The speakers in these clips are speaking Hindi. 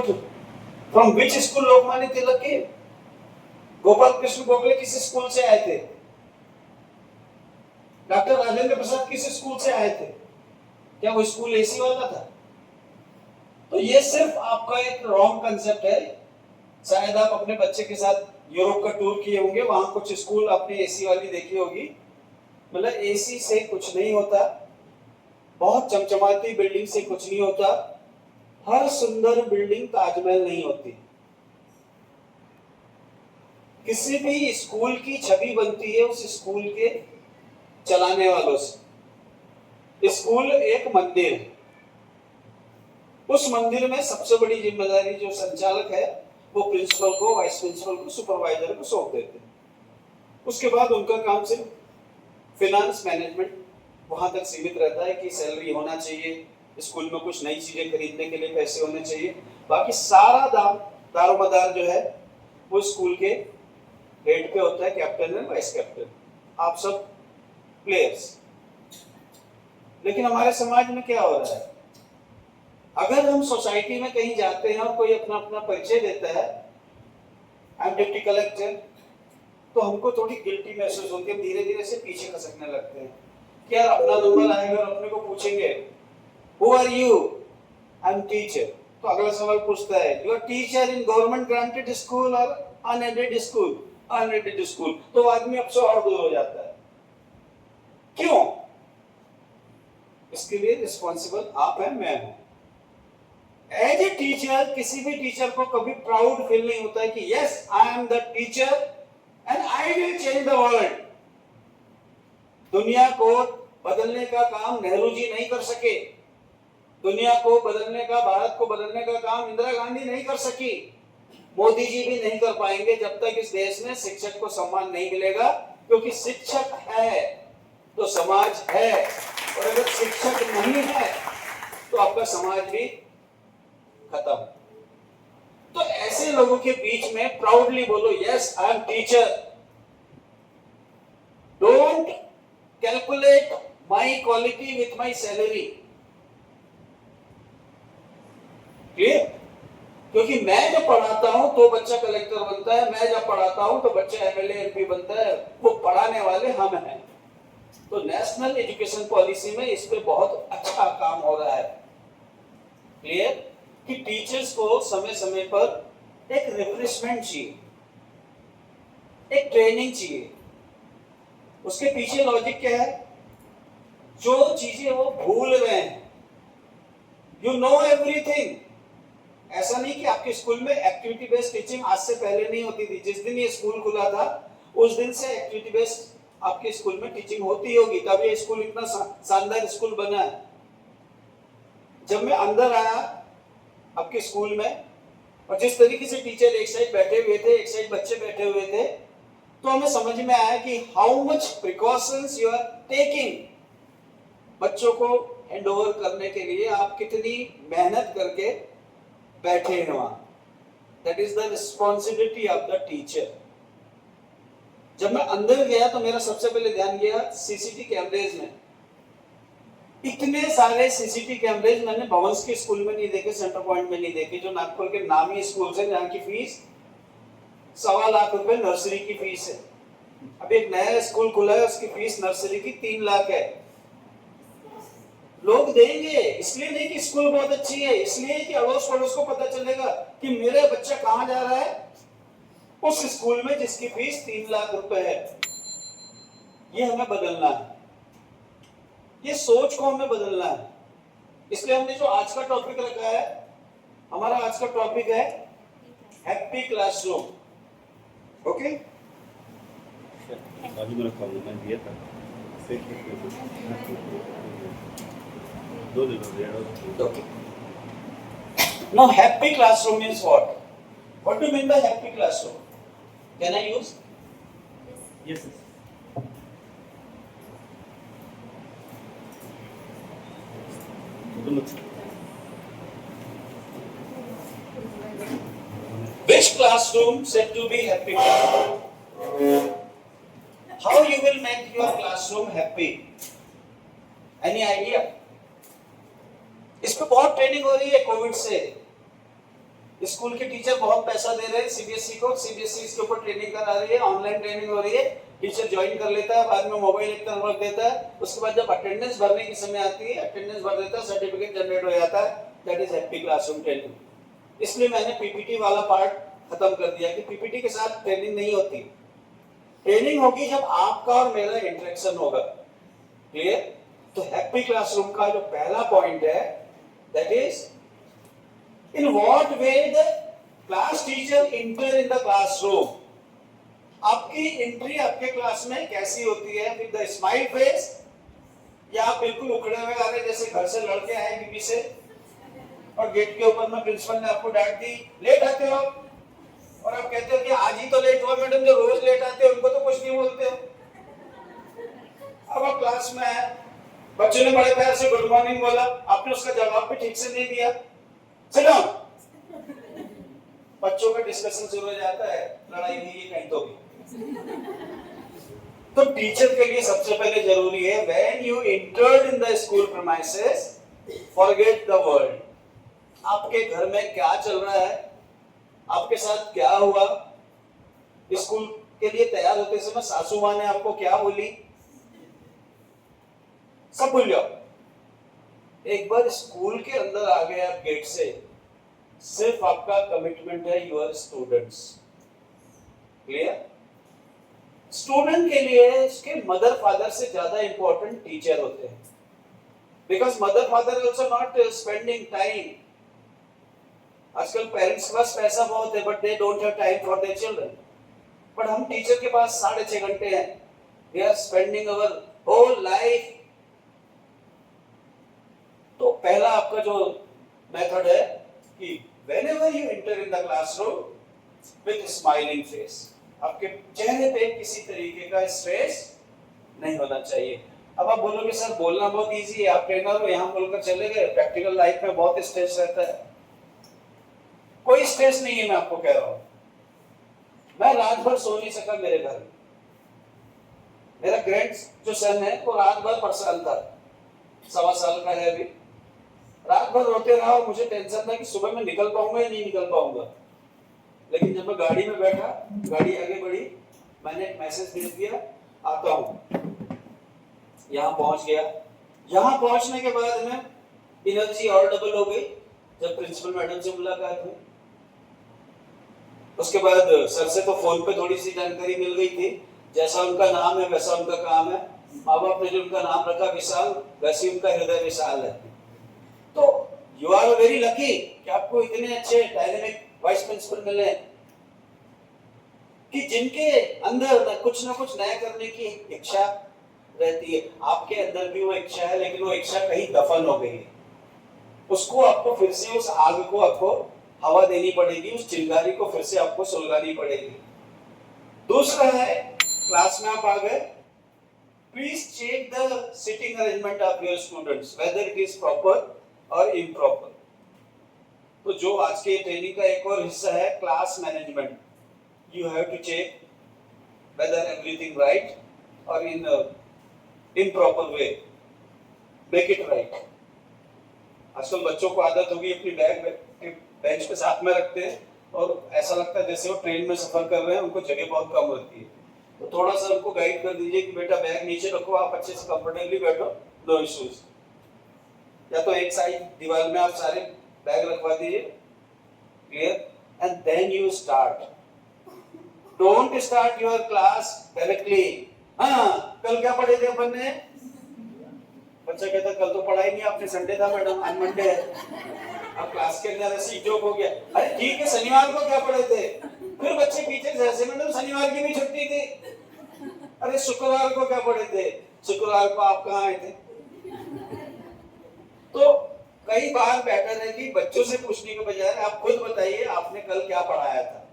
From which school Lokmanya Tilak के? गोपाल कृष्ण गोखले किस स्कूल से आए थे? डॉक्टर राजेंद्र प्रसाद किस स्कूल से आए थे? क्या वो स्कूल एसी वाला था? तो ये सिर्फ आपका एक रॉन्ग कंसेप्ट है। शायद आप अपने बच्चे के साथ यूरोप का टूर किए होंगे, वहां कुछ स्कूल आपने एसी वाली देखी होगी। मतलब एसी से कुछ नहीं होता, बहुत चमचमाती बिल्डिंग से कुछ नहीं होता, हर सुंदर बिल्डिंग ताजमहल नहीं होती। किसी भी स्कूल की छवि बनती है उस स्कूल के चलाने वालों से। स्कूल एक मंदिर है, उस मंदिर में सबसे बड़ी जिम्मेदारी जो संचालक है वो प्रिंसिपल को, वाइस प्रिंसिपल को, सुपरवाइजर को सौंप देते हैं। उसके बाद उनका काम सिर्फ फिनांस मैनेजमेंट वहां तक सीमित रहता है कि सैलरी होना चाहिए, स्कूल में कुछ नई चीजें खरीदने के लिए पैसे होने चाहिए। बाकी सारा दारोमदार जो है वो स्कूल के हेड पे होता है, कैप्टन है, वाइस कैप्टन, आप सब प्लेयर्स। लेकिन हमारे समाज में क्या हो रहा है, अगर हम सोसाइटी में कहीं जाते हैं और कोई अपना अपना परिचय देता है, आई एम डिप्टी कलेक्टर, तो हमको थोड़ी गिल्टी महसूस होती है, धीरे धीरे से पीछे खसकने लगते हैं कि यार अपना नंबर आएगा और अपने को पूछेंगे who are you, I am teacher. तो अगला सवाल पूछता है you are teacher in government granted school और अनएडेड स्कूल? Unaided school. तो आदमी अब से और दूर हो जाता है। क्यों? इसके लिए रिस्पॉन्सिबल आप हैं, मैं हूं। एज ए टीचर किसी भी टीचर को कभी प्राउड फील नहीं होता है कि yes I am the teacher and I will change the world. दुनिया को बदलने का काम नेहरू जी नहीं कर सके, दुनिया को बदलने का, भारत को बदलने का काम इंदिरा गांधी नहीं कर सकी, मोदी जी भी नहीं कर पाएंगे जब तक इस देश में शिक्षक को सम्मान नहीं मिलेगा। क्योंकि शिक्षक है तो समाज है, और अगर शिक्षक नहीं है तो आपका समाज भी खत्म। तो ऐसे लोगों के बीच में प्राउडली बोलो yes I am teacher. Don't calculate my quality with my salary. Clear? क्योंकि मैं जब पढ़ाता हूं तो बच्चा कलेक्टर बनता है, मैं जब पढ़ाता हूं तो बच्चा एमएलए एमपी बनता है, वो पढ़ाने वाले हम हैं। तो नेशनल एजुकेशन पॉलिसी में इस पे बहुत अच्छा काम हो रहा है। क्लियर? कि टीचर्स को समय समय पर एक रिफ्रेशमेंट चाहिए, एक ट्रेनिंग चाहिए। उसके पीछे लॉजिक क्या है? जो चीजें वो भूल गए हैं, यू नो एवरीथिंग। ऐसा नहीं कि आपके स्कूल में एक्टिविटी बेस्ड टीचिंग आज से पहले नहीं होती थी। जिस दिन ये स्कूल खुला था उस दिन से एक्टिविटी बेस्ड आपके स्कूल में टीचिंग होती होगी, तब ये स्कूल इतना शानदार स्कूल बना है। जब मैं अंदर आया आपके स्कूल में और जिस तरीके से टीचर एक साइड बैठे हुए थे, एक साइड बच्चे बैठे हुए थे, तो हमें समझ में आया कि how much precautions you are taking. बच्चों को हैंड ओवर करने के लिए आप कितनी मेहनत करके बैठे हैं वहां। That is the responsibility of the teacher. जब मैं अंदर गया तो मेरा सबसे पहले ध्यान गया सीसीटीवी कैमरेज में। इतने सारे सीसीटीवी कैमरेज मैंने भवंस के स्कूल में नहीं देखे, सेंटर पॉइंट में नहीं देखे, जो नागपुर के नामी स्कूल है जहाँ की फीस 1.25 लाख रुपए नर्सरी की फीस है। अब एक नया स्कूल खुला है, उसकी फीस नर्सरी की 3 लाख है। लोग देंगे इसलिए नहीं कि स्कूल बहुत अच्छी है, इसलिए कि अड़ोस पड़ोस को पता चलेगा कि मेरा बच्चा कहाँ जा रहा है, उस स्कूल में जिसकी फीस 3 लाख रुपए है। ये हमें बदलना है, ये सोच को हमें बदलना है। इसलिए हमने जो आज का टॉपिक रखा है, हमारा आज का टॉपिक है हैप्पी क्लासरूम। ओके? अभी मेरा काम मैं दिया था दो दिन। Okay. Now happy classroom means what? What do you mean by happy classroom? Can I use? Yes. Which classroom said to be happy classroom? How you will make your classroom happy? Any idea? इस पे बहुत ट्रेनिंग हो रही है कोविड से। स्कूल के टीचर बहुत पैसा दे रहे हैं सीबीएसई को, सीबीएसई इसके ऊपर ट्रेनिंग करा रही है, ऑनलाइन ट्रेनिंग हो रही है, टीचर ज्वाइन कर लेता है, बाद में मोबाइल एक तरफ रख देता है, उसके बाद जब अटेंडेंस भरने की समय आती है अटेंडेंस भर देता है, सर्टिफिकेट जनरेट हो जाता है, that is happy classroom training. इसलिए मैंने पीपीटी वाला पार्ट खत्म कर दिया कि पीपीटी के साथ ट्रेनिंग नहीं होती, ट्रेनिंग होगी जब आपका और मेरा इंटरेक्शन होगा। क्लियर? तो हैप्पी क्लासरूम का जो पहला पॉइंट है that is in what way the class teacher enter in the classroom. आपकी एंट्री आपके क्लास में कैसी होती है, विद द स्माइल फेस या आप बिल्कुल उखड़े हुए आ रहे जैसे घर से लड़के आए बीबी से और गेट के ऊपर में प्रिंसिपल ने आपको डांट दी, लेट आते हो, और आप कहते हो कि आज ही तो लेट हुआ मैडम, जो रोज लेट आते हैं उनको तो कुछ नहीं बोलते हो। अब आप क्लास में है, बच्चों ने बड़े प्यार से गुड मॉर्निंग बोला, आपने उसका जवाब भी ठीक से नहीं दिया, सिट डाउन। बच्चों का डिस्कशन शुरू हो जाता है, लड़ाई हुई है कहीं तो भी। तो टीचर के लिए सबसे पहले जरूरी है when you entered in the school premises forget the world. आपके घर में क्या चल रहा है, आपके साथ क्या हुआ, स्कूल के लिए तैयार होते समय सासू माँ ने आपको क्या बोली, सब भूल जाओ। एक बार स्कूल के अंदर आ गए आप गेट से, सिर्फ आपका कमिटमेंट है यूर स्टूडेंट्स। क्लियर? स्टूडेंट के लिए उसके मदर फादर से ज्यादा इंपॉर्टेंट टीचर होते हैं, because mother father also not spending time. आजकल पेरेंट्स के पास पैसा बहुत है but they don't have time for their children, but हम टीचर के पास 6.5 घंटे हैं, we are spending our whole life. तो पहला आपका जो मेथड है कि whenever you enter in the classroom with smiling face, आपके चेहरे पे किसी तरीके का स्ट्रेस नहीं होना चाहिए। अब आप बोलोगे सर बोलना बहुत इजी है, आप ट्रेनर हो, यहाँ बोलकर चले गए, प्रैक्टिकल लाइफ में बहुत स्ट्रेस रहता है। कोई स्ट्रेस नहीं है, मैं आपको कह रहा हूँ। मैं रात भर सो नहीं सका मेरे घर में, मेरा ग्रैंड जो सन है वो रात भर परेशान था, 1.25 साल का है अभी, रात भर रोते रहा। मुझे टेंशन था कि सुबह मैं निकल पाऊंगा या नहीं निकल पाऊंगा, लेकिन जब मैं गाड़ी में बैठा, गाड़ी आगे बढ़ी, मैंने एक मैसेज भेज दिया आता हूँ, यहाँ पहुंच गया। यहाँ पहुंचने के बाद में एनर्जी और डबल हो गई जब प्रिंसिपल मैडम से मुलाकात हुई। उसके बाद सर से तो फोन पे थोड़ी सी जानकारी मिल गई थी, जैसा उनका नाम है वैसा उनका काम है, माँ बाप ने जो उनका नाम रखा विशाल, वैसे उनका हृदय विशाल है। तो यू आर वेरी लकी कि आपको इतने अच्छे डायनेमिक वाइस प्रिंसिपल मिले कि जिनके अंदर कुछ ना कुछ नया करने की इच्छा रहती है। आपके अंदर भी वो इच्छा है, लेकिन वो इच्छा कहीं दफन हो गई है, उसको आपको फिर से, उस आग को आपको हवा देनी पड़ेगी, उस चिंगारी को फिर से आपको सुलगानी पड़ेगी। दूसरा है, क्लास में आप आ गए, please check the sitting arrangement of your students whether it is proper और इम्प्रॉपर। तो जो आज के ट्रेनिंग का एक और हिस्सा है class management, you have to check whether everything right और in improper way, make it right. आजकल बच्चों को आदत होगी अपनी बैग बेंच पे साथ में रखते हैं और ऐसा लगता है जैसे वो ट्रेन में सफर कर रहे हैं, उनको जगह बहुत कम होती है। तो थोड़ा सा उनको गाइड कर दीजिए कि बेटा बैग नीचे रखो, आप अच्छे से कंफर्टेबली बैठो, नो इश्यूज। या तो एक साइड दीवार में आप सारे बैग रखवा दीजिए, clear, and then you start. Don't start your class directly. हाँ, कल क्या पढ़े थे अपन ने? बच्चा कहता कल तो पढ़ा ही नहीं आपने, संडे था मैडम, आज मंडे है। अब क्लास के अंदर ऐसी जोक हो गया, अरे ठीक है शनिवार को क्या पढ़े थे? फिर बच्चे पीछे से ऐसे, मैडम शनिवार की भी छुट्टी थी। अरे शुक्रवार को क्या पढ़े थे? शुक्रवार को आप कहाँ आए थे? तो कई बार बेटर है कि बच्चों से पूछने के बजाय आप खुद बताइए आपने कल क्या पढ़ाया था।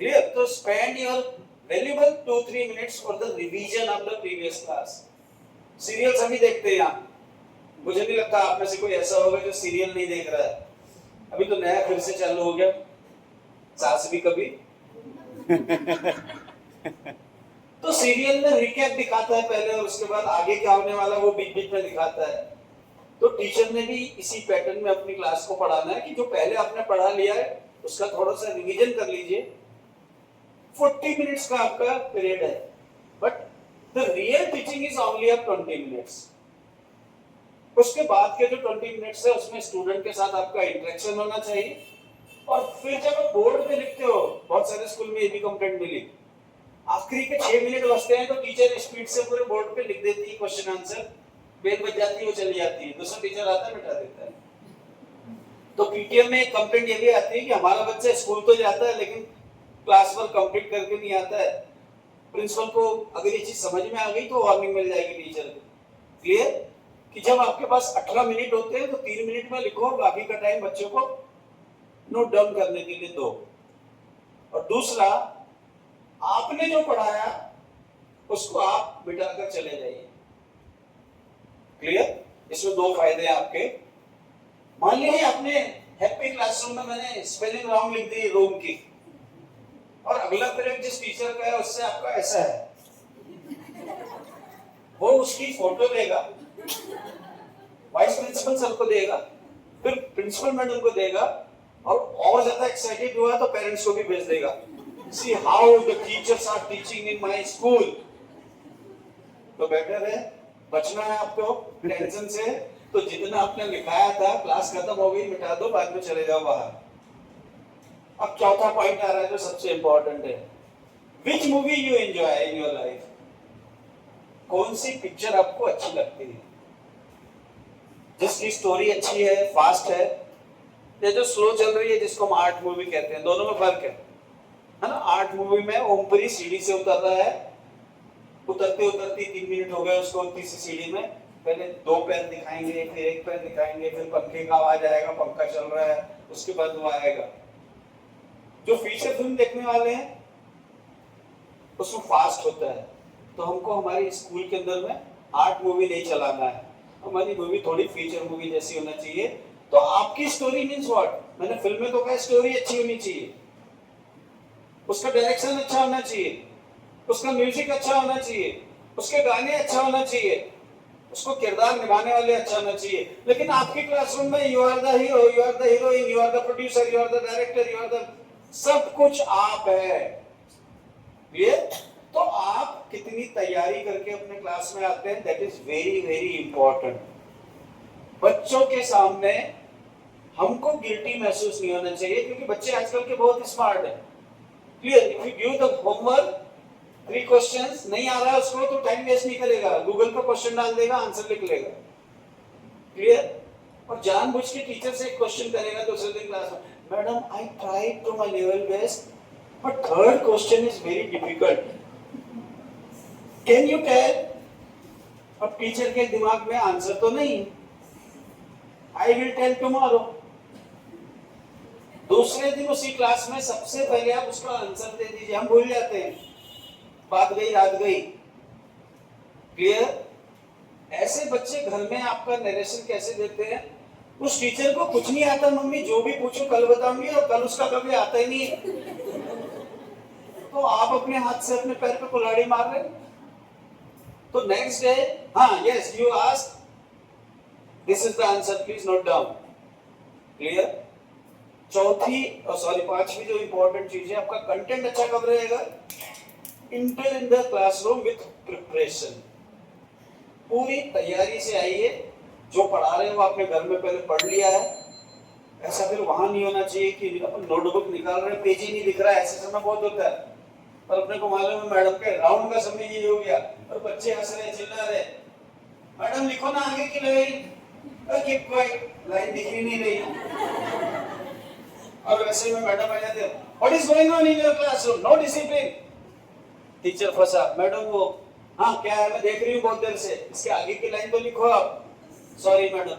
क्लियर? तो spend your valuable 2-3 minutes for the revision of the previous class. Serial सभी देखते हैं यहाँ, मुझे नहीं लगता आप में से कोई ऐसा होगा जो सीरियल नहीं देख रहा है। अभी तो नया फिर से चालू हो गया, सास भी कभी। तो सीरियल में रिकैप दिखाता है पहले और उसके बाद आगे क्या होने वाला वो बीच बीच में दिखाता है। तो टीचर ने भी इसी पैटर्न में अपनी क्लास को पढ़ाना है कि जो पहले आपने पढ़ा लिया है उसका थोड़ा सा रिवीजन कर लीजिए। 40 मिनट्स का आपका पीरियड है, but the real teaching is only of 20 minutes. उसके बाद के जो 20 मिनट्स है उसमें स्टूडेंट के साथ आपका इंटरेक्शन होना चाहिए। और फिर जब आप बोर्ड पे लिखते हो, बहुत सारे स्कूल में ये भी कंप्लेंट मिली, आखिरी के 6 मिनट बचते हैं तो टीचर स्पीड से पूरे बोर्ड पे लिख देती है क्वेश्चन आंसर, बेल बज जाती है, वो चली जाती है, दूसरा टीचर आता है मिटा देता है। तो पीटीएम में एक कंप्लेंट ये भी आती है कि हमारा बच्चा स्कूल तो जाता है लेकिन क्लास वर्क कंप्लीट करके नहीं आता है। प्रिंसिपल को अगर ये चीज समझ में आ गई तो वार्निंग मिल जाएगी टीचर को। क्लियर? कि जब आपके पास 18 मिनट होते हैं तो 3 मिनट में लिखो, बाकी का टाइम बच्चों को नोट डाउन करने के लिए दो। और दूसरा, आपने जो पढ़ाया उसको आप मिटाकर चले जाइए। क्लियर? इसमें 2 फायदे हैं आपके। मान लीजिए आपने हैप्पी क्लासरूम में मैंने स्पेलिंग रॉन्ग लिख दी रूम की, और अगला पीरियड जिस टीचर का है उससे आपका ऐसा है, वो उसकी फोटो देगा, वाइस प्रिंसिपल सर को देगा, फिर प्रिंसिपल मैडम को देगा, और ज्यादा एक्साइटेड हुआ तो पेरेंट्स को भी भेज देगा। See how the teachers are teaching in my school. तो बेटर है, बचना है आपको टेंशन से। तो जितना आपने लिखाया था, क्लास खत्म हो गई, मिटा दो, बाद में चले जाओ बाहर। अब चौथा पॉइंट आ रहा है जो सबसे इंपॉर्टेंट है, which movie you enjoy in your life. कौन सी पिक्चर आपको अच्छी लगती है, जिसकी स्टोरी अच्छी है, फास्ट है, या जो स्लो चल रही है जिसको हम आर्ट मूवी कहते हैं। दोनों में फर्क है ना? आर्ट मूवी में ओमपुरी सीढ़ी से उतर रहा है, उतरते उतरते 3 मिनट हो गए उसको तीसरी सीढ़ी में, पहले 2 पैर दिखाएंगे, फिर 1 पैर दिखाएंगे, फिर पंखे का आवाज आएगा, पंखा चल रहा है, उसके बाद वो आएगा। जो फीचर फिल्म देखने वाले हैं उसमें फास्ट होता है। तो हमको हमारी स्कूल के अंदर में आर्ट मूवी नहीं चलाना है, हमारी मूवी थोड़ी फीचर मूवी जैसी होना चाहिए। तो आपकी स्टोरी मींस व्हाट, मैंने फिल्म में तो कहा स्टोरी अच्छी होनी चाहिए, उसका डायरेक्शन अच्छा होना चाहिए, उसका म्यूजिक अच्छा होना चाहिए, उसके गाने अच्छा होना चाहिए, उसको किरदार निभाने वाले अच्छा होना चाहिए। लेकिन आपकी क्लासरूम में you are the hero, you are the heroine, you are the producer, you are the director, you are the, सब कुछ आप है। ये तो आप कितनी तैयारी करके अपने क्लास में आते हैं, that is very very important. बच्चों के सामने हमको गिल्टी महसूस नहीं होना चाहिए, क्योंकि बच्चे आजकल के बहुत स्मार्ट हैं। Clear? If you give the homework 3 questions, नहीं आ रहा है उसको तो टाइम वेस्ट नहीं करेगा, गूगल पे क्वेश्चन डाल देगा, आंसर लिख लेगा। क्लियर? और जानबूझ के टीचर से एक क्वेश्चन करेगा दूसरे दिन क्लास में, madam I tried to my level best but third question is very difficult, can you tell. अब टीचर के दिमाग में आंसर तो नहीं, आई विल टेल टुमारो। दूसरे दिन उसी क्लास में सबसे पहले आप उसका आंसर दे दीजिए, हम भूल जाते हैं, बात गई रात गई। क्लियर? ऐसे बच्चे घर में आपका नरेशन कैसे देते हैं, उस टीचर को कुछ नहीं आता, मम्मी जो भी पूछो कल बताऊंगी, और कल उसका कभी आता ही नहीं है। तो आप अपने हाथ से अपने पैर पे कुल्हाड़ी मार रहे हैं। तो नेक्स्ट डे, हाँ yes you ask, this is the answer, please note down. Clear? पांचवी जो इंपॉर्टेंट चीज है, आपका कंटेंट अच्छा कब रहेगा, inter in the classroom with preparation. पूरी तैयारी से आइए, जो पढ़ा रहे हो आपने घर में पहले पढ़ लिया है। ऐसा फिर वहां नहीं होना चाहिए कि अपन नोटबुक निकाल रहे हैं, पेज ही नहीं दिख रहा है, ऐसे समय बहुत होता है। और अपने को मालूम है मैडम के राउंड का समय ये हो गया, और बच्चे हंस रहे, चिल्ला रहे, मैडम लिखो ना आगे की लाइन, कीप क्वाइट, लाइन दिख ही नहीं रही। और वैसे में मैडम आ जाते हैं, what is going on in your classroom, no discipline. Teacher फंसा, मैडम वो, हाँ क्या है, मैं देख रही हूँ बहुत देर से, इसके आगे की लाइन तो लिखो आप, सॉरी मैडम।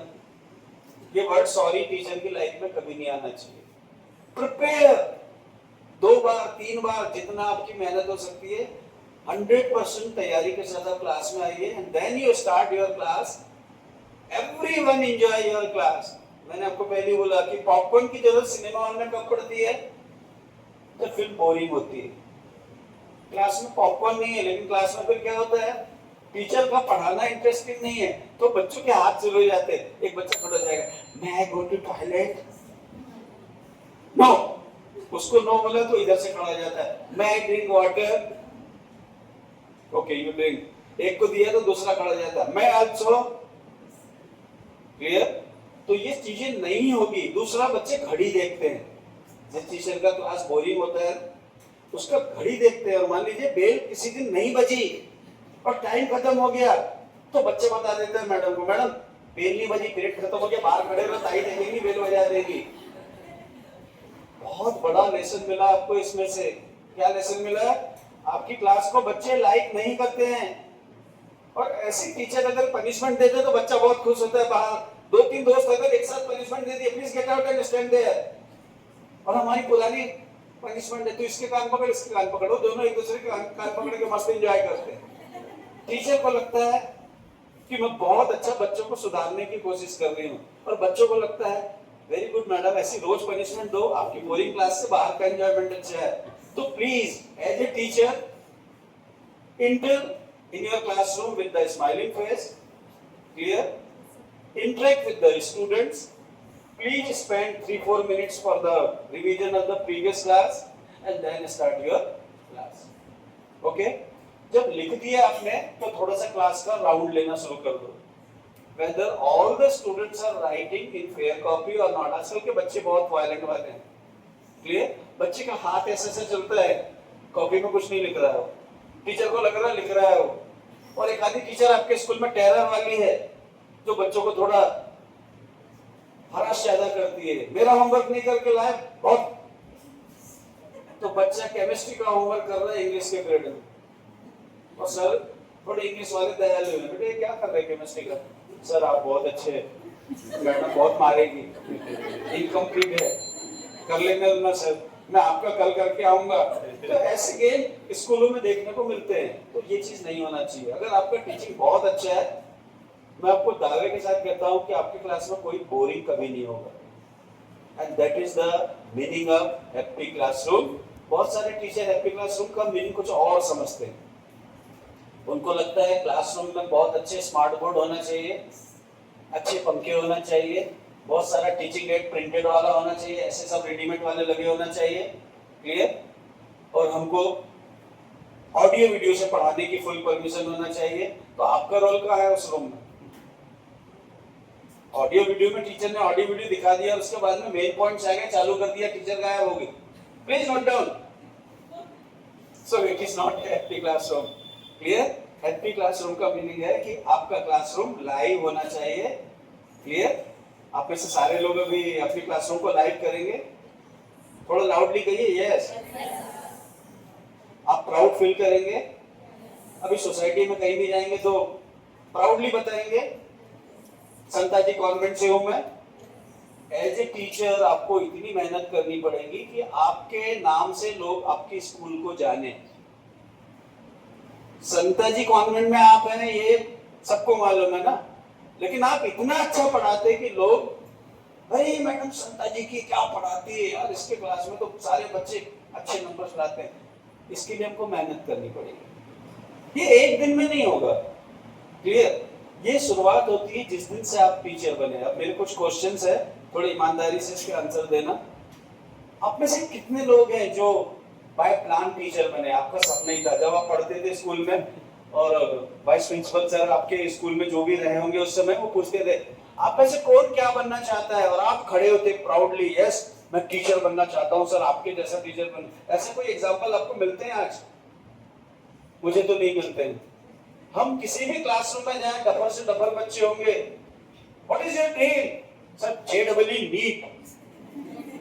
ये वर्ड सॉरी टीचर की लाइफ में कभी नहीं आना चाहिए। प्रिपेयर, 2 बार 3 बार जितना आपकी मेहनत हो सकती है, 100% तैयारी के साथ आप क्लास में आइए, and then you start your class. Everyone enjoy your class. मैंने आपको पहले बोला कि पॉपकॉर्न की जरूरत सिनेमा हॉल में कब पड़ती है, तो फिल्म बोरिंग होती है। क्लास में पॉपकॉर्न नहीं है, लेकिन क्लास में फिर क्या होता है, टीचर का पढ़ाना इंटरेस्टिंग नहीं है तो बच्चों के हाथ शुरू हो जाते हैं। एक बच्चा खड़ा हो जाएगा, मैं गो टू टॉयलेट, नो, उसको नो बोला तो इधर से खड़ा हो जाता है, मैं drink water, okay you drink, एक को दिया तो दूसरा खड़ा हो जाता है, मैं आल्सो, क्लियर। तो ये चीजें नहीं होगी। दूसरा, बच्चे घड़ी देखते हैं, जिस टीचर का क्लास बोरिंग होता है उसका घड़ी देखते हैं, और मान लीजिए बेल किसी दिन नहीं बजी और टाइम खत्म हो गया तो बच्चे बता देते हैं मैडम को, मैडम बेल नहीं बजी, पीरियड खत्म हो गया, बाहर खड़े रहो, ताई देखेंगी, बेल बजा देगी। बहुत बड़ा लेसन मिला आपको इसमें से। क्या लेसन मिला? आपकी क्लास को बच्चे लाइक नहीं करते हैं, और ऐसी टीचर अगर पनिशमेंट देते तो बच्चा बहुत खुश होता है। बाहर दो तीन दोस्त अगर एक साथ पनिशमेंट दे दिए, please get out and stand there, और हमारी पुरानी पनिशमेंट है तो इसके कान पकड़ इसके कान पकड़ो, दोनों एक दूसरे के कान पकड़ के मस्त एंजॉय करते हैं। टीचर को लगता है कि मैं बहुत अच्छा बच्चों को सुधारने की कोशिश कर रही हूँ, और बच्चों को लगता है वेरी गुड मैडम, ऐसी रोज पनिशमेंट दो, आपकी बोरिंग क्लास से बाहर का एंजॉयमेंट अच्छा है। तो please as a teacher inter in your classroom with the smiling face, clear, interact with the students, please spend 3-4 minutes for the revision of the previous class and then start your class, okay? जब लिख दिया आपने तो थोड़ा सा क्लास का राउंड लेना शुरू कर दो, whether all the students are writing in fair copy or not। आजकल के बच्चे बहुत वायलेंट वाले हैं, क्लियर। बच्चे का हाथ ऐसे ऐसे चलता है, कॉपी में कुछ नहीं लिख रहा है, टीचर को लग रहा है लिख रहा है वो। और एक आधी टीचर आपके स्कूल में टेरर वाली है जो बच्चों को थोड़ा हरास ज्यादा करती है, मेरा होमवर्क नहीं करके लाए बहुत, तो बच्चा केमिस्ट्री का होमवर्क कर रहा है इंग्लिश के पीरियड में, और सर थोड़े इंग्लिश वाले दयालु हैं, बेटे क्या कर रहे हैं केमिस्ट्री का, सर आप बहुत अच्छे, मैडम बहुत मारेगी, इनकम्प्लीट है, कर लेंगे ना सर, मैं आपका कल करके आऊंगा। तो ऐसे गेम स्कूलों में देखने को मिलते हैं, तो ये चीज नहीं होना चाहिए। अगर आपका टीचिंग बहुत अच्छा है, मैं आपको दावे के साथ कहता हूं कि आपकी क्लास में कोई बोरिंग कभी नहीं होगा, and that is the meaning of happy classroom. बहुत सारे टीचर हैप्पी क्लासरूम का मीनिंग कुछ और समझते हैं, उनको लगता है क्लासरूम में बहुत अच्छे स्मार्ट बोर्ड होना चाहिए, अच्छे पंखे होना चाहिए, बहुत सारा टीचिंग एड प्रिंटेड वाला होना चाहिए, ऐसे सब रेडीमेड वाले लगे होना चाहिए, क्लियर। और हमको ऑडियो वीडियो से पढ़ाने की फुल परमिशन होना चाहिए। तो आपका रोल क्या है उस रूम में? ऑडियो वीडियो में टीचर ने ऑडियो वीडियो दिखा दिया, उसके बाद में मेन पॉइंट्स आ गए, चालू कर दिया, टीचर गायब हो गई, please note down. So it is not happy classroom, clear. Happy classroom का मीनिंग है कि आपका क्लासरूम लाइव होना चाहिए, क्लियर। आप में से सारे लोग अभी अपनी क्लासरूम को लाइव करेंगे, थोड़ा लाउडली कहिए यस। आप प्राउड फील करेंगे, अभी सोसाइटी में कहीं भी जाएंगे तो प्राउडली बताएंगे संताजी कॉन्वेंट से हूं मैं। एज ए टीचर आपको इतनी मेहनत करनी पड़ेगी कि आपके नाम से लोग आपके स्कूल को जाने। संताजी कॉन्वेंट में आप हैं ये सबको मालूम है ना, लेकिन आप इतना अच्छा पढ़ाते कि लोग, भाई मैडम संताजी की क्या पढ़ाती है यार, इसके क्लास में तो सारे बच्चे अच्छे नंबर लाते हैं। इसके लिए हमको मेहनत करनी पड़ेगी, ये एक दिन में नहीं होगा, क्लियर। ये शुरुआत होती है जिस दिन से आप टीचर बने। अब मेरे कुछ क्वेश्चंस है, थोड़ी ईमानदारी से इसके आंसर देना। आप में से कितने लोग हैं जो बाय प्लान टीचर बने? आपका सपना ही था जब आप पढ़ते थे स्कूल में, और वाइस प्रिंसिपल सर आपके स्कूल में जो भी रहे होंगे उस समय वो पूछते थे आप में से कौन क्या बनना चाहता है, और आप खड़े होते प्राउडली, यस मैं टीचर बनना चाहता हूं सर, आपके जैसा टीचर बन। ऐसे कोई एग्जांपल आपको मिलते हैं आज? मुझे तो नहीं मिलते हैं। हम किसी भी क्लासरूम में जाएं, डफर से डफर बच्चे होंगे, what is your dream? Sir JEE NEET.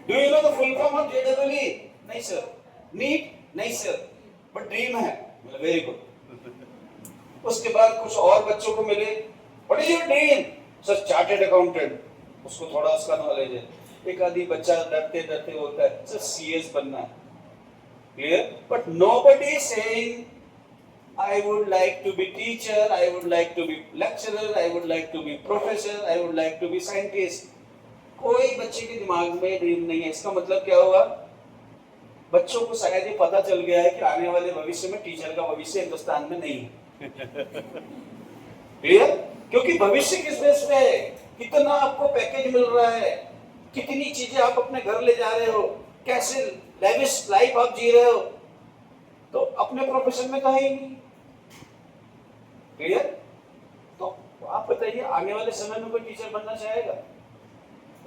Do you know the full form of JEE? नहीं सर। नीट? नहीं सर, बट ड्रीम है। Very good. उसके बाद कुछ और बच्चों को मिले, what is your dream? Sir chartered accountant, उसको थोड़ा उसका नॉलेज है। एक आदि बच्चा डरते डरते होता है सर CS बनना है, clear. But nobody is saying I would like to be teacher, I would like to be lecturer, I would like to be professor, I would like to be scientist। कोई बच्चे के दिमाग में ड्रीम नहीं है। इसका मतलब क्या हुआ? बच्चों को शायद ये पता चल गया है कि आने वाले भविष्य में टीचर का भविष्य हिंदुस्तान में नहीं है। क्लियर? क्योंकि भविष्य किस बेस पे है, कितना आपको पैकेज मिल रहा है, कितनी चीजें आप अपने घर ले जा रहे हो, कैसे लेविश लाइफ आप जी रहे हो, तो अपने प्रोफेशन में तो है ही नहीं। क्लियर? तो आप बताइए आने वाले समय में कोई टीचर बनना चाहेगा?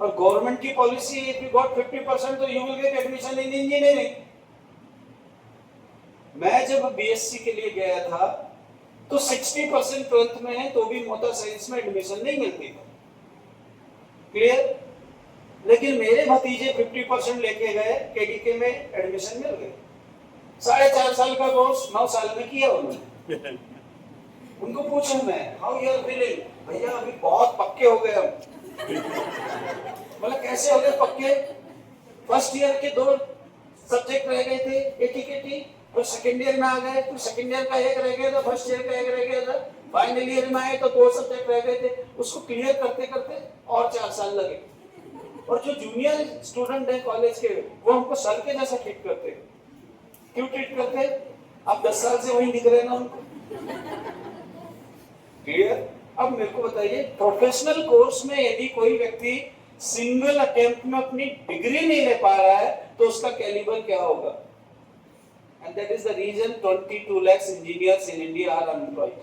और गवर्नमेंट की पॉलिसी, इफ यू गॉट 50% तो you will get admission in engineering. मैं जब बीएससी के लिए गया था तो 60% 12th में है तो भी मोटर साइंस में एडमिशन नहीं मिलती था। क्लियर? लेकिन मेरे भतीजे 50% लेके गए, केडीके में एडमिशन मिल गए। 4.5 साल का कोर्स 9 साल में किया उन्होंने। उनको पूछा मैं, हाउ यू आर फीलिंग? भैया अभी बहुत पक्के हो गए हम। मतलब कैसे हो गए पक्के? फर्स्ट ईयर के 2 सब्जेक्ट रह गए थे, एटीकेटी, और सेकेंड ईयर में आ गए, तो सेकेंड ईयर का एक रह गया था, फर्स्ट ईयर का एक रह गया था, फाइनल ईयर में आए तो 2 सब्जेक्ट रह गए थे। उसको क्लियर करते करते और 4 साल लगे। और जो जूनियर स्टूडेंट है कॉलेज के, वो हमको सर के जैसा ट्रीट करते। क्यों ट्रीट करते? आप 10 साल से वही दिख रहे ना उनको। क्लियर? अब मेरे को बताइए, प्रोफेशनल कोर्स में यदि कोई व्यक्ति सिंगल अटेम्प्ट में अपनी डिग्री नहीं ले पा रहा है तो उसका कैलिबर क्या होगा? And that is the reason 22 lakhs engineers in India are unemployed.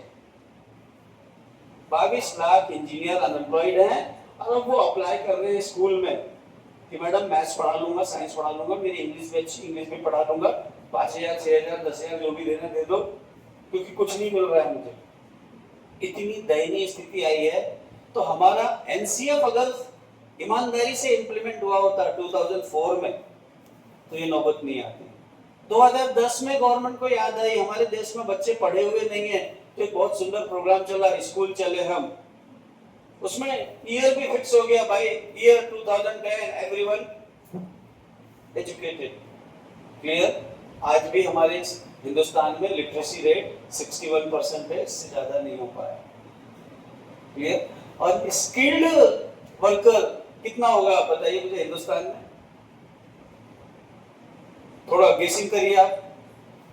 22 lakh engineer unemployed हैं और अब वो अप्लाई कर रहे हैं स्कूल में कि मैडम मैथ्स पढ़ा लूंगा, साइंस पढ़ा लूंगा, मेरी इंग्लिश भी पढ़ा लूंगा, 5,000, 6,000, 10,000 जो भी देना दे दो, क्योंकि कुछ नहीं मिल रहा है मुझे। इतनी दयनीय स्थिति आई है। तो हमारा एनसीएफ अगर ईमानदारी से इंप्लीमेंट हुआ होता 2004 में तो ये नौबत नहीं आती। 2010 में गवर्नमेंट को याद आई हमारे देश में बच्चे पढ़े हुए नहीं है, तो एक बहुत सुंदर प्रोग्राम चला, स्कूल चले हम, उसमें ईयर भी फिक्स हो गया भाई, ईयर 2010 एवरीवन एजुकेटेड। क्लियर? आज भी हमारे हिंदुस्तान में लिटरेसी रेट 61% है, इससे ज्यादा नहीं हो पाया। क्लियर? और स्किल्ड वर्कर कितना होगा बताइए मुझे हिंदुस्तान में? थोड़ा गेसिंग करिए आप।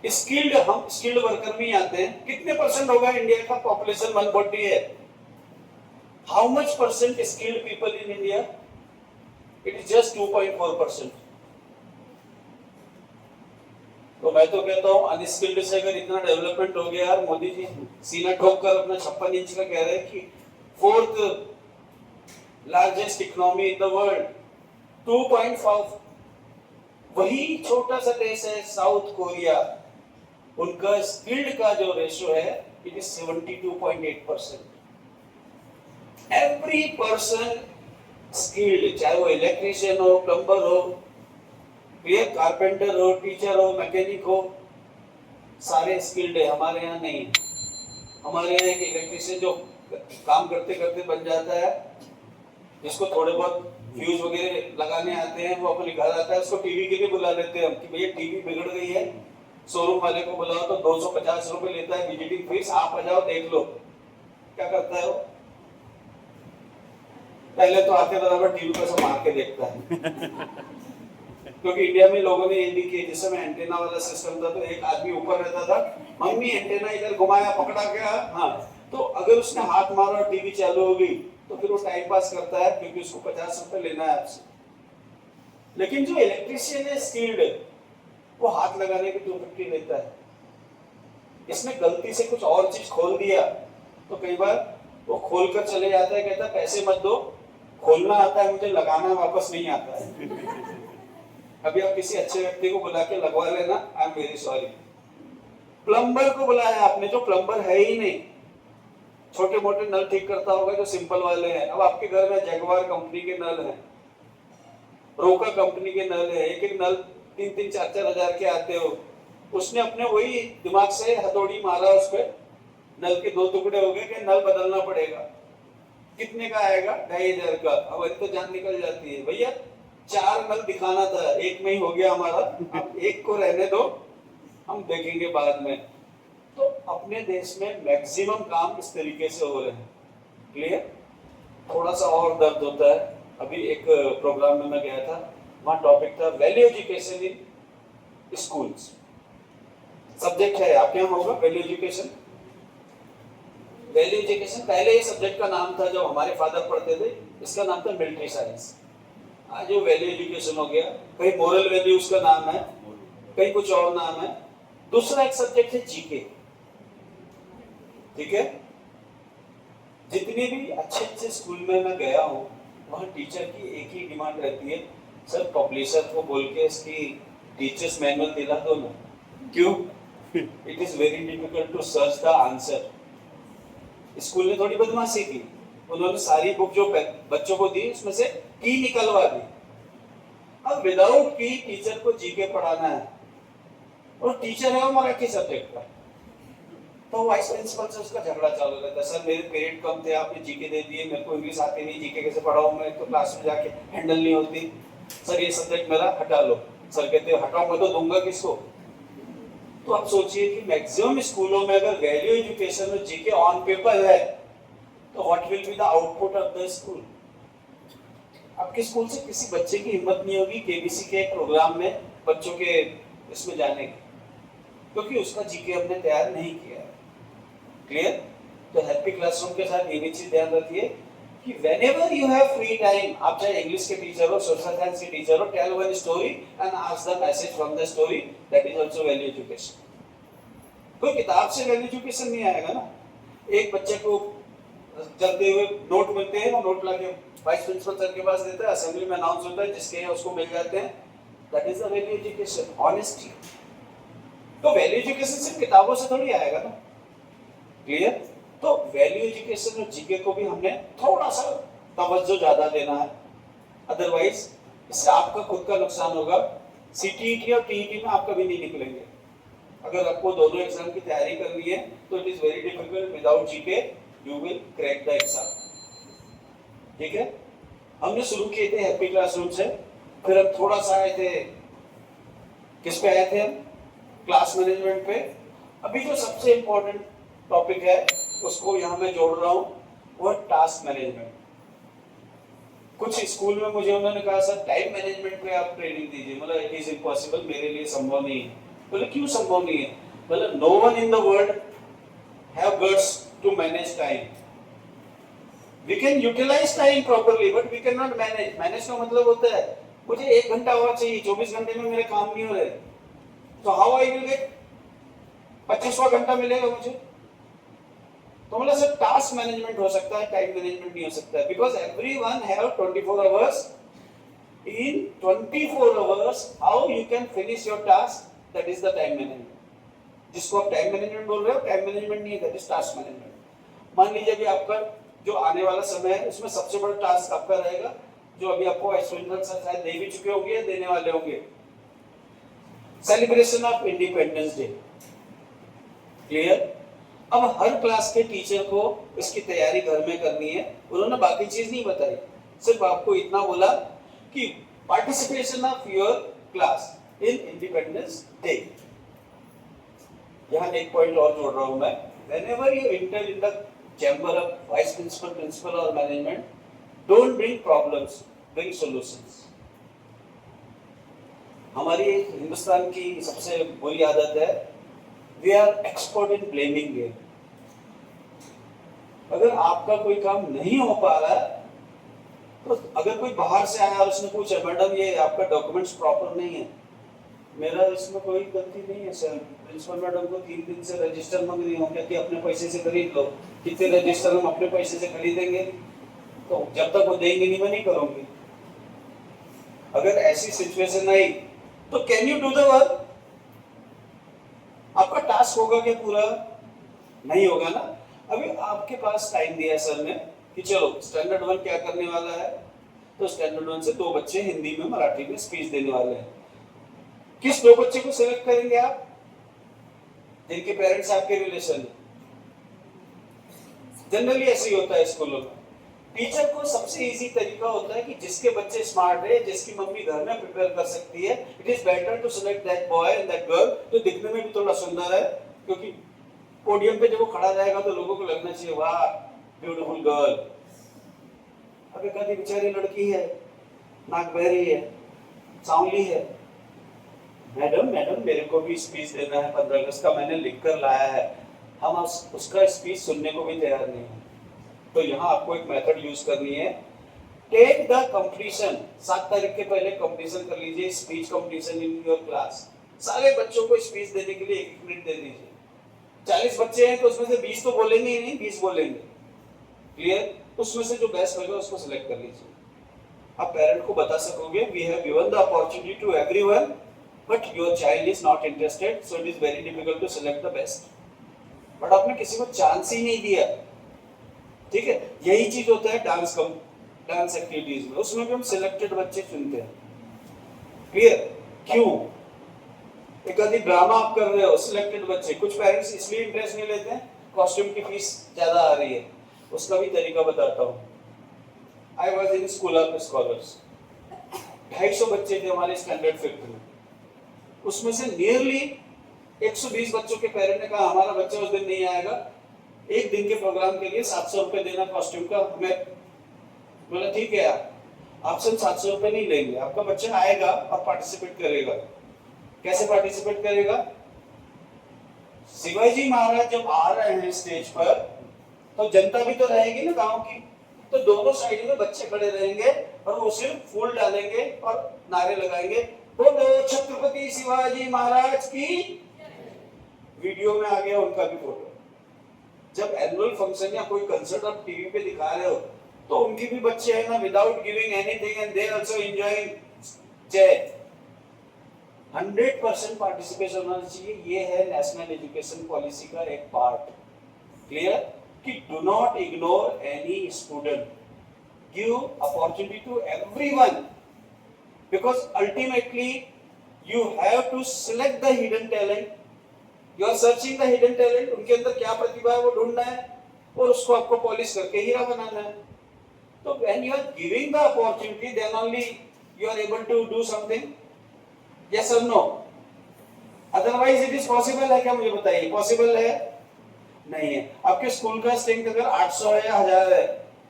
स्किल्ड, हम स्किल्ड वर्कर में ही आते हैं, कितने परसेंट होगा? इंडिया का पॉपुलेशन 140 है। How much percent skilled people in India? It is just 2.4%। तो मैं तो कहता हूं अनस्किल्ड से अगर इतना डेवलपमेंट हो गया यार, मोदी जी सीना ठोक कर अपना 56 इंच का कह रहे हैं कि 4th largest economy in the world, 2.5। वही छोटा सा देश है साउथ कोरिया, उनका स्किल्ड का जो रेशो है it is 72.8%। Every person skilled, चाहे वो इलेक्ट्रीशियन हो, प्लम्बर हो, कारपेंटर हो, टीचर हो, मैकेनिक हो, सारे स्किल्ड है। हमारे यहाँ नहीं है। हमारे यहाँ एक इलेक्ट्रीशियन जो काम करते करते बन जाता है, जिसको थोड़े बहुत फ्यूज वगैरह लगाने आते हैं, वो अपने घर आता है, उसको टीवी के लिए बुला लेते हैं हम कि भैया टीवी बिगड़ गई है, शोरूम वाले को बुलाओ, तो 250 रुपए लेता है विजिटिंग फीस, आप आ जाओ देख लो। क्या करता है वो? पहले तो आके बराबर टीवी को सब मार के देखता है। क्योंकि इंडिया में लोगों ने ये भी किया, जिस समय एंटेना वाला सिस्टम था तो एक आदमी ऊपर रहता था, मम्मी एंटेना इधर घुमाया, पकड़ा गया, हाँ, तो अगर उसने हाथ मारा और टीवी चालू हो गई तो फिर वो टाइम पास करता है, क्योंकि उसको 50 रुपए लेना है आपसे। लेकिन जो इलेक्ट्रीशियन है स्किल्ड, वो हाथ लगाने के 250 लेता है। इसने गलती से कुछ और चीज खोल दिया तो कई बार वो खोल कर चले जाता है, कहता है पैसे मत दो, खोलना आता है मुझे, लगाना वापस नहीं आता है। अभी आप किसी अच्छे व्यक्ति को बुला के लगवा लेना, I am very sorry. Plumber को बुलाया आपने, जो प्लम्बर है ही नहीं, छोटे मोटे नल ठीक करता होगा जो सिंपल वाले हैं। अब आपके घर में जैगवार कंपनी के नल हैं, रोका कंपनी के नल है, एक एक नल 3-3, 4-4 हजार के आते हो। उसने अपने वही दिमाग से हथौड़ी मारा उस पे, नल के 2 टुकड़े हो गए कि नल बदलना पड़ेगा। कितने का आएगा? 2,500 का। अब तो जान निकल जाती है, भैया 4 नल दिखाना था, एक में ही हो गया हमारा, अब एक को रहने दो, हम देखेंगे बाद में। तो अपने देश में मैक्सिमम काम इस तरीके से हो रहे हैं। क्लियर? थोड़ा सा और दर्द होता है। अभी एक प्रोग्राम में मैं गया था, वहाँ टॉपिक था value education in schools. Subject है आपके यहाँ होगा वैल्यू एजुकेशन, वैल्यू एजुकेशन, पहले ये सब्जेक्ट का नाम था जब हमारे फादर पढ़ते थे, इसका नाम था मिलिट्री साइंस। आज वो वैल्यू एजुकेशन हो गया, कहीं मोरल वैल्यूज का नाम है, कहीं कुछ और नाम है। दूसरा एक सब्जेक्ट है जीके, ठीक है। जितने भी अच्छे अच्छे स्कूल में मैं गया हूँ, वहाँ टीचर की एक ही डिमांड रहती है, सर पब्लिशर को बोल के इसकी टीचर्स मैनुअल दिला दो ना। क्यों? It is very difficult to search the answer. School ने थोड़ी बदमाशी की, उन्होंने सारी बुक जो बच्चों को दी उसमें से की निकलवा दी। अब विदाउट की टीचर को जीके पढ़ाना है, और टीचर है वो मराठी सब्जेक्ट का, तो वाइस प्रिंसिपल से उसका झगड़ा चालू रहता है, सर मेरे पीरियड कम थे, आपने जीके दे दिए, मेरे को इंग्लिश आती नहीं, जीके कैसे पढ़ाऊं मैं, तो क्लास में जाके हैंडल नहीं होती, सर ये सब्जेक्ट मेरा हटा लो। सर कहते हैं हटाऊंगा तो दूंगा किसको? तो आप सोचिए कि मैक्सिमम स्कूलों में अगर वैल्यू एजुकेशन में जीके ऑन पेपर है, तो what will be the output of the school? आपके स्कूल से किसी बच्चे की हिम्मत नहीं होगी केबीसी के प्रोग्राम में बच्चों के इसमें जाने की, क्योंकि उसका जीके हमने तैयार नहीं किया है। क्लियर? तो हैप्पी क्लासरूम के साथ ये भी चीज ध्यान रखिए कि whenever you have free time, आप चाहे इंग्लिश के टीचर हो, सोशल साइंस के टीचर हो, tell one story and ask the message from the story, that is also value education। कोई किताब से वैल्यू एजुकेशन नहीं आएगा ना। एक बच्चे को चलते हुए नोट मिलते हैं, वो नोट लाके वाइस प्रिंसिपल सर के पास देता है, असेंबली में अनाउंस होता है, जिसके हैं उसको मिल जाते हैं, that is the value education, honesty. तो वैल्यू एजुकेशन सिर्फ किताबों से थोड़ी आएगा ना। क्लियर? तो वैल्यू एजुकेशन और जीके को भी हमने थोड़ा सा तवज्जो ज्यादा देना है, अदरवाइज इससे आपका खुद का नुकसान होगा। सीटीईटी और टीईटी में आप कभी नहीं निकलेंगे। अगर आपको दोनों एग्जाम की तैयारी करनी है तो it is very difficult, without GK you will crack the exam. ठीक है, हमने शुरू किए थे हैप्पी क्लासरूम से, फिर हम थोड़ा सा आए थे, किस पे आए थे हम? क्लास मैनेजमेंट पे। अभी जो सबसे इंपॉर्टेंट टॉपिक है उसको यहाँ मैं जोड़ रहा हूँ, वो टास्क मैनेजमेंट। कुछ स्कूल में मुझे उन्होंने कहा सर टाइम मैनेजमेंट पे आप ट्रेनिंग दीजिए, मतलब इट इज इम्पॉसिबल, मेरे लिए संभव नहीं है। बोले क्यों संभव नहीं है? मतलब no one in the world have guts to manage time. We can utilize time properly but we can not manage. Manage का मतलब होता है मुझे 1 घंटा और चाहिए, 24 घंटे में मेरे काम नहीं हो रहे, तो हाउ आई विल गेट 25वां घंटा मिलेगा मुझे? तो मतलब सर टास्क मैनेजमेंट हो सकता है, टाइम मैनेजमेंट नहीं हो सकता है, because everyone have 24 hours. In 24 hours how you can finish your task, that is the time management. जिसको आप टाइम मैनेजमेंट बोल रहे हो, टाइम मैनेजमेंट नहीं है, दैट इज टास्क मैनेजमेंट। मान लीजिए अभी आपका जो आने वाला समय है उसमें सबसे बड़ा टास्क आपका रहेगा, जो अभी आपको एक्सपीरियंस शायद दे भी चुके होंगे, देने वाले होंगे, celebration of independence day. Clear? अब हर क्लास के टीचर को इसकी तैयारी घर में करनी है। उन्होंने बाकी चीज नहीं बताई, सिर्फ आपको इतना बोला कि participation of your class in independence day. यहाँ एक पॉइंट और जोड़ रहा हूं मैं, whenever you enter in the chamber of vice principal, principal or management, don't bring problems, bring solutions। हमारी हिंदुस्तान की सबसे बुरी आदत है, we are expert in blaming game। अगर आपका कोई काम नहीं हो पा रहा है, तो अगर कोई बाहर से आया और उसने पूछा मैडम ये आपका डॉक्यूमेंट्स प्रॉपर नहीं है, मेरा इसमें कोई गलती नहीं है सर, प्रिंसिपल मैडम को 3 दिन से रजिस्टर मांग रही हूँ, कहती अपने पैसे से खरीद लो। कितने रजिस्टर हम अपने पैसे से खरीदेंगे? तो जब तक वो देंगे नहीं मैं नहीं करूंगी। अगर ऐसी सिचुएशन आई तो can you do the work? आपका टास्क होगा क्या पूरा? नहीं होगा ना। अभी आपके पास टाइम दिया है सर ने कि चलो स्टैंडर्ड 1 क्या करने वाला है, तो स्टैंडर्ड 1 से 2 बच्चे हिंदी में मराठी में स्पीच देने वाले हैं। किस 2 बच्चे को सिलेक्ट करेंगे आप जिनके पेरेंट्स आपके रिलेशन है? जनरली ऐसे ही होता है स्कूलों में। टीचर को सबसे इजी तरीका होता है कि जिसके बच्चे स्मार्ट है, जिसकी मम्मी घर में प्रिपेयर कर सकती है, it is better to select that boy and that girl जो दिखने में भी थोड़ा सुंदर है, क्योंकि पोडियम पे जब वो खड़ा रहेगा तो लोगों को लगना चाहिए वाह ब्यूटीफुल गर्ल। अब एक आधी बेचारी लड़की है, नाक बहरी है, सांवली है, मैडम मैडम मेरे को भी स्पीच देना है 15 अगस्त का, मैंने लिख कर लाया है। हम उसका स्पीच सुनने को भी तैयार नहीं है। तो यहाँ आपको एक मेथड यूज करनी है, टेक द कंप्लीशन, 7 तारीख के पहले कंप्लीशन कर लीजिए, speech completion in your class. सारे बच्चों को स्पीच देने के लिए 1 मिनट दे दीजिए। 40 बच्चे हैं तो उसमें से 20 तो बोलेंगे ही नहीं, 20 बोलेंगे। क्लियर? उसमें से जो बेस्ट होगा उसको सिलेक्ट कर लीजिए। आप पेरेंट को बता सकोगे, we have given the opportunity to everyone but your child is not interested, so it is very difficult to select the best. But आपने किसी को चांस ही नहीं दिया। ठीक है, यही चीज होता है डांस एक्टिविटीज में, उसमें भी हम सिलेक्टेड बच्चे चुनते हैं। क्लियर? क्यों? एक आदि ड्रामा आप कर रहे हो, सिलेक्टेड बच्चे। कुछ पेरेंट्स इसलिए इंटरेस्ट नहीं लेते हैं, कॉस्ट्यूम की फीस ज्यादा आ रही है। उसका भी तरीका बताता हूँ। I was in school of scholars, 250 बच्चे थे हमारे स्टैंडर्ड 5th में। उसमें से नियरली 120 बच्चों के पेरेंट ने कहा हमारा बच्चा उस दिन नहीं आएगा, एक दिन के प्रोग्राम के लिए 700 रुपए देना कॉस्ट्यूम का। हमें बोला ठीक है यार, आपसे 700 रुपए नहीं लेंगे, आपका बच्चा आएगा और पार्टिसिपेट करेगा। कैसे पार्टिसिपेट करेगा? शिवाजी महाराज जब आ रहे हैं स्टेज पर तो जनता भी तो रहेगी ना गांव की, तो दोनों साइड में बच्चे खड़े रहेंगे और वो सिर्फ फूल डालेंगे और नारे लगाएंगे, बोलो छत्रपति शिवाजी महाराज की। वीडियो में आ गया उनका भी फोटो। जब एनुअल फंक्शन या कोई कंसर्ट आप टीवी पे दिखा रहे हो तो उनके भी बच्चे हैं ना, without giving anything and they also enjoying जय। 100% पार्टिसिपेशन होना चाहिए। ये है नेशनल एजुकेशन पॉलिसी का एक पार्ट। क्लियर? कि do not ignore any student, give opportunity to everyone, because ultimately you have to select the hidden talent. You are searching the hidden talent, उनके अंदर क्या प्रतिभा है वो ढूंढना है और उसको आपको पॉलिश करके हीरा बनाना है। तो when you are giving the opportunity, then only you are able to do something. Yes or no? Otherwise it is possible है क्या? मुझे बताइए, पॉसिबल है? नहीं है। आपके स्कूल का स्ट्रेंथ अगर 800 है या 1000 है,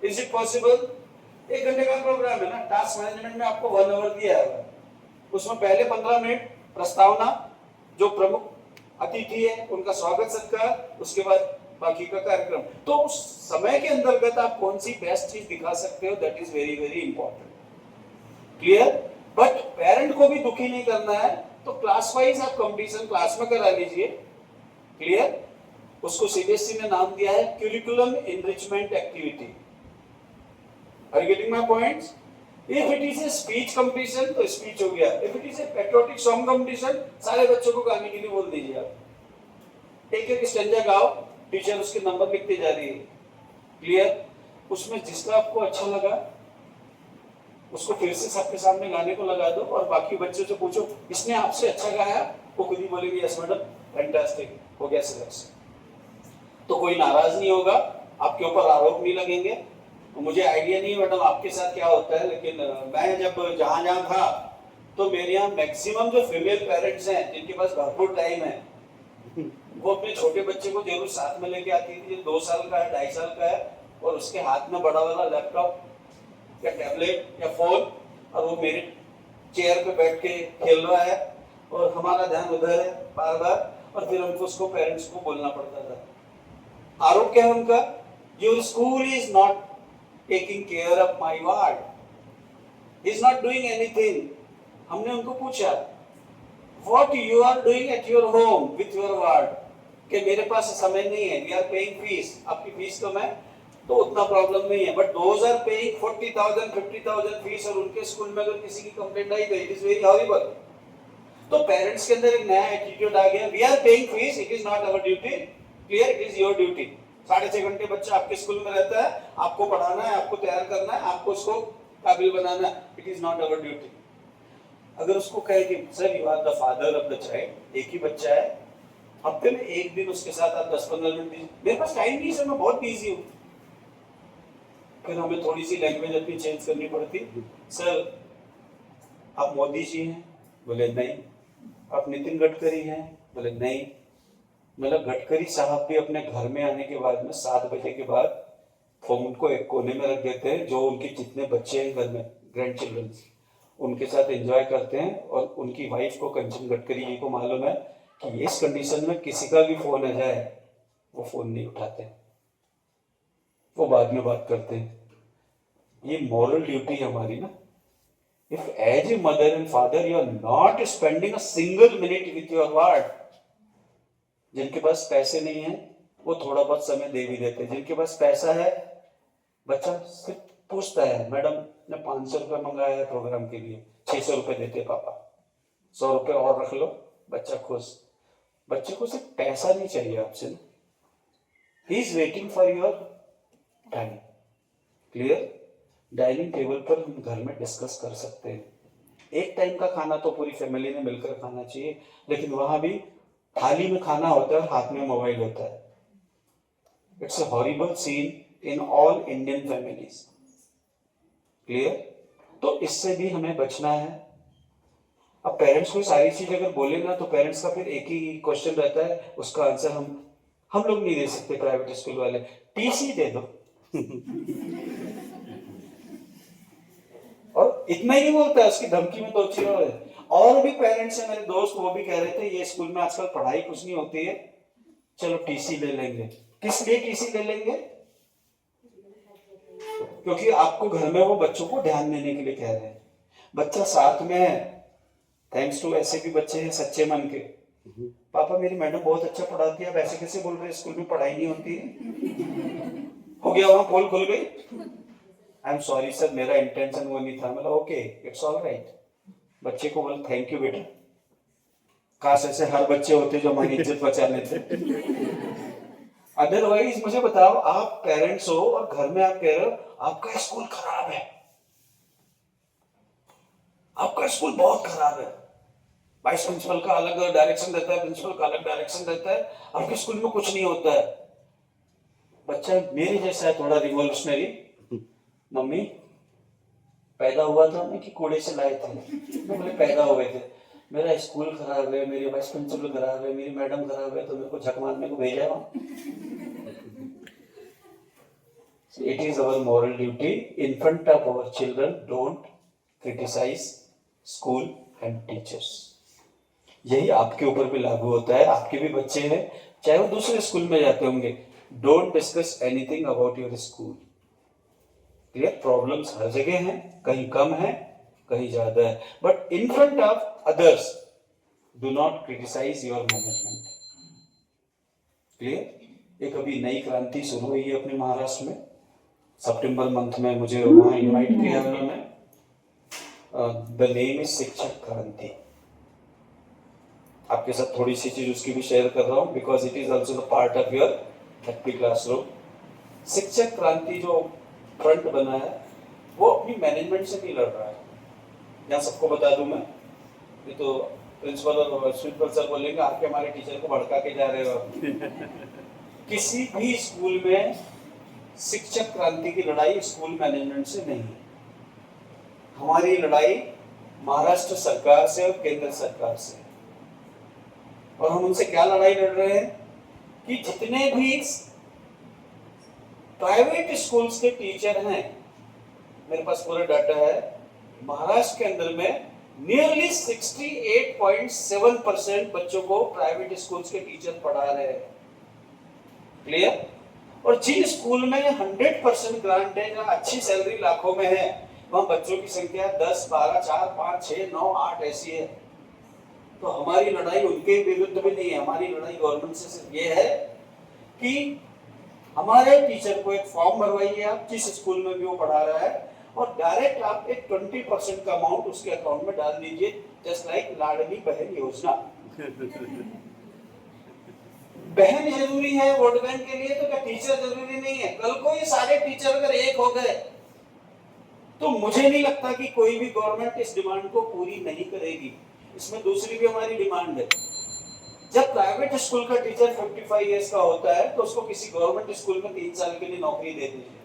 इज इट पॉसिबल? 1 घंटे का प्रोग्राम है ना, टास्क मैनेजमेंट में आपको 1 आवर दिया है, उसमें पहले 15 मिनट प्रस्तावना, जो प्रमुख अतिथि है उनका स्वागत सत्कार, उसके बाद बाकी का कार्यक्रम। तो उस समय के अंतर्गत आप कौन सी बेस्ट चीज दिखा सकते हो, that is very very important. Clear? But parent को भी दुखी नहीं करना है, तो क्लास वाइज आप कंपटीशन क्लास में करा लीजिए। क्लियर? उसको सीबीएसई ने नाम दिया है curriculum enrichment activity. Are you getting my points? If it is a speech competition तो स्पीच हो गया, if it is a patriotic song competition सारे बच्चों को गाने के लिए बोल दीजिए आप, एक एक स्टैंजा गाओ, टीचर उसके नंबर लिखते जा रही है। क्लियर? उसमें जिसका आपको अच्छा लगा उसको फिर से सबके सामने गाने को लगा दो और बाकी बच्चों से पूछो इसने आपसे अच्छा गाया, वो खुद ही बोलेंगे यस मैडम, फैंटास्टिक, हो गया सिलेक्शन। तो कोई नाराज नहीं होगा, आपके ऊपर आरोप नहीं लगेंगे। तो मुझे आइडिया नहीं है मैडम आपके साथ क्या होता है, लेकिन मैं जब जहां था तो मेरे यहाँ मैक्सिमम जो फीमेल पेरेंट्स हैं जिनके पास भरपूर टाइम है, वो अपने छोटे बच्चे को जरूर साथ में लेके आती थी, 2 साल का है, 2.5 साल का है, और उसके हाथ में बड़ा वाला लैपटॉप या टैबलेट या फोन, और वो मेरे चेयर पे बैठ के खेल रहा है और हमारा ध्यान उधर है बार बार, और फिर हमको उसको पेरेंट्स को बोलना पड़ता था। आरोप क्या है उनका? Your school is not taking care of my ward, is not doing anything. हमने उनको पूछा what you are doing at your home with your ward, कि मेरे पास समय नहीं है, वी आर पेइंग फीस, आपकी फीस तो मैं तो उतना प्रॉब्लम नहीं है, but those are paying 40,000 50,000 fees, और उनके स्कूल में अगर किसी की कंप्लेंट आई तो इट इज वेरी हॉरिबल। तो पेरेंट्स के अंदर एक नया एटीट्यूड आ गया, we are paying fees, it is not our duty. Clear? It is your duty. 6.5 घंटे बच्चा आपके स्कूल में रहता है, आपको पढ़ाना है, आपको तैयार करना है, आपको उसको काबिल बनाना है, it is not our duty. अगर उसको कहे कि sir you are the father of the child, एक ही बच्चा है, हफ्ते में एक दिन उसके साथ आप 10-15 मिनट दीजिए, मेरे पास टाइम नहीं सर, मैं बहुत बिजी हूँ, फिर हमें थोड़ी सी लैंग्वेज अपनी चेंज करनी पड़ती। सर आप मोदी जी हैं? बोले नहीं। आप नितिन गडकरी हैं? बोले नहीं। मतलब गडकरी साहब भी अपने घर में आने के बाद में 7 बजे के बाद फोन को एक कोने में रख देते हैं, जो उनके जितने बच्चे हैं घर में, ग्रैंड चिल्ड्रन, उनके साथ एंजॉय करते हैं, और उनकी वाइफ को, कंचन गडकरी जी को मालूम है कि इस कंडीशन में किसी का भी फोन आ जाए वो फोन नहीं उठाते, वो बाद में बात करते हैं। ये मॉरल ड्यूटी है हमारी ना। If as a mother and father you are not spending a single minute with your ward, जिनके पास पैसे नहीं है वो थोड़ा बहुत समय दे भी देते हैं, जिनके पास पैसा है बच्चा सिर्फ पूछता है, मैडम ने 500 रुपये मंगाया है प्रोग्राम के लिए, 600 रुपये देते पापा, 100 रुपये और रख लो, बच्चा खुश। बच्चे को सिर्फ पैसा नहीं चाहिए आपसे, he is waiting for your time. Clear? Dining table पर हम घर में डिस्कस कर सकते हैं। एक टाइम का खाना तो पूरी फैमिली ने मिलकर खाना चाहिए, लेकिन वहां भी थाली में खाना होता है और हाथ में मोबाइल होता है। It's a horrible seen in all Indian families. Clear? तो इससे भी हमें बचना है। अब पेरेंट्स को सारी चीज अगर बोले ना तो पेरेंट्स का फिर एक ही क्वेश्चन रहता है, उसका आंसर हम लोग नहीं दे सकते, प्राइवेट स्कूल वाले, टीसी दे दो। और इतना ही नहीं बोलता है, उसकी धमकी में तो अच्छी और भी पेरेंट्स हैं मेरे दोस्त, वो भी कह रहे थे ये स्कूल में आजकल पढ़ाई कुछ नहीं होती है, चलो टीसी ले लेंगे। किस लिए टीसी ले लेंगे? क्योंकि आपको घर में वो बच्चों को ध्यान देने के लिए कह रहे हैं। बच्चा साथ में है, थैंक्स टू ऐसे भी बच्चे हैं सच्चे मन के, पापा मेरी मैडम बहुत अच्छा पढ़ाती है, वैसे कैसे बोल रहे स्कूल में पढ़ाई नहीं होती है? हो गया, वहां पोल खुल गई। आई एम सॉरी सर, मेरा इंटेंशन वो नहीं था। मतलब ओके, इट्स ऑल राइट। बच्चे को बोल थैंक यू बेटा। काश ऐसे हर बच्चे होते जो हमारी इज्जत बचा लेते। अदरवाइज मुझे बताओ, आप पेरेंट्स हो और घर में आप कह रहे हो आपका स्कूल खराब है, आपका स्कूल बहुत खराब है, वाइस प्रिंसिपल का अलग डायरेक्शन रहता है, प्रिंसिपल का अलग डायरेक्शन रहता है, आपके स्कूल में कुछ नहीं होता है। बच्चा मेरे जैसा है, थोड़ा रिवॉल्यूशनरी, मम्मी पैदा हुआ था मैं कि कूड़े से लाए थे? मैं बोले पैदा हुए थे। मेरा स्कूल खराब है, मेरी वाइस प्रिंसिपल खराब है, मेरी मैडम खराब है, तो मेरे को झक मारने को भेजा है वहां। It is our moral duty in front of our children, don't criticize school and teachers. यही आपके ऊपर भी लागू होता है, आपके भी बच्चे हैं चाहे वो दूसरे स्कूल में जाते होंगे, don't discuss anything about your school. Clear? Problems हर जगह हैं, कहीं कम है कहीं ज्यादा है, but in front of others do not criticise your management. Clear? एक अभी नई क्रांति शुरू हुई है अपने महाराष्ट्र में, सितंबर मंथ में मुझे वहां इनवाइट किया उन्होंने। द नेम इज शिक्षक क्रांति। आपके साथ थोड़ी सी चीज उसकी भी शेयर कर रहा हूँ, because it is also the part of your happy classroom. शिक्षक क्रांति जो फ्रंट बना है वो अपनी मैनेजमेंट से नहीं लड़ रहा है। यहाँ सबको बता दूं मैं, ये तो प्रिंसिपल और प्रिंसिपल सर बोलेंगे आपके हमारे टीचर को भड़का के जा रहे हो। किसी भी स्कूल में शिक्षक क्रांति की लड़ाई स्कूल मैनेजमेंट से नहीं है। हमारी लड़ाई महाराष्ट्र सरकार से और केंद्र सरकार से। और हम उनसे क्या लड़ाई लड़ रहे हैं कि जितने भी प्राइवेट स्कूल्स के टीचर हैं, मेरे पास पूरा डाटा है, महाराष्ट्र के अंदर में नियरली 68.7% बच्चों को प्राइवेट स्कूल्स के टीचर पढ़ा रहे हैं। क्लियर? और जिन स्कूल में 100% ग्रांट है, जहाँ अच्छी सैलरी लाखों में है, वहां बच्चों की संख्या 10, 12, 4, 5, 6, 9, 8 ऐसी है। तो हमारी लड़ाई उनके विरुद्ध भी नहीं है, हमारी लड़ाई गवर्नमेंट से सिर्फ ये है कि हमारे टीचर को एक फॉर्म भरवाइए आप जिस स्कूल में भी वो पढ़ा रहा है, और डायरेक्ट आप एक 20% का अमाउंट उसके अकाउंट में डाल दीजिए, जस्ट लाइक लाडली बहन योजना। बहन जरूरी है वोट बैंक के लिए, तो क्या टीचर जरूरी नहीं है? कल को ये सारे टीचर अगर एक हो गए तो मुझे नहीं लगता कि कोई भी गवर्नमेंट इस डिमांड को पूरी नहीं करेगी। इसमें दूसरी भी हमारी डिमांड है, जब प्राइवेट स्कूल का टीचर 55 इयर्स का होता है तो उसको किसी गवर्नमेंट स्कूल में 3 साल के लिए नौकरी दे दीजिए,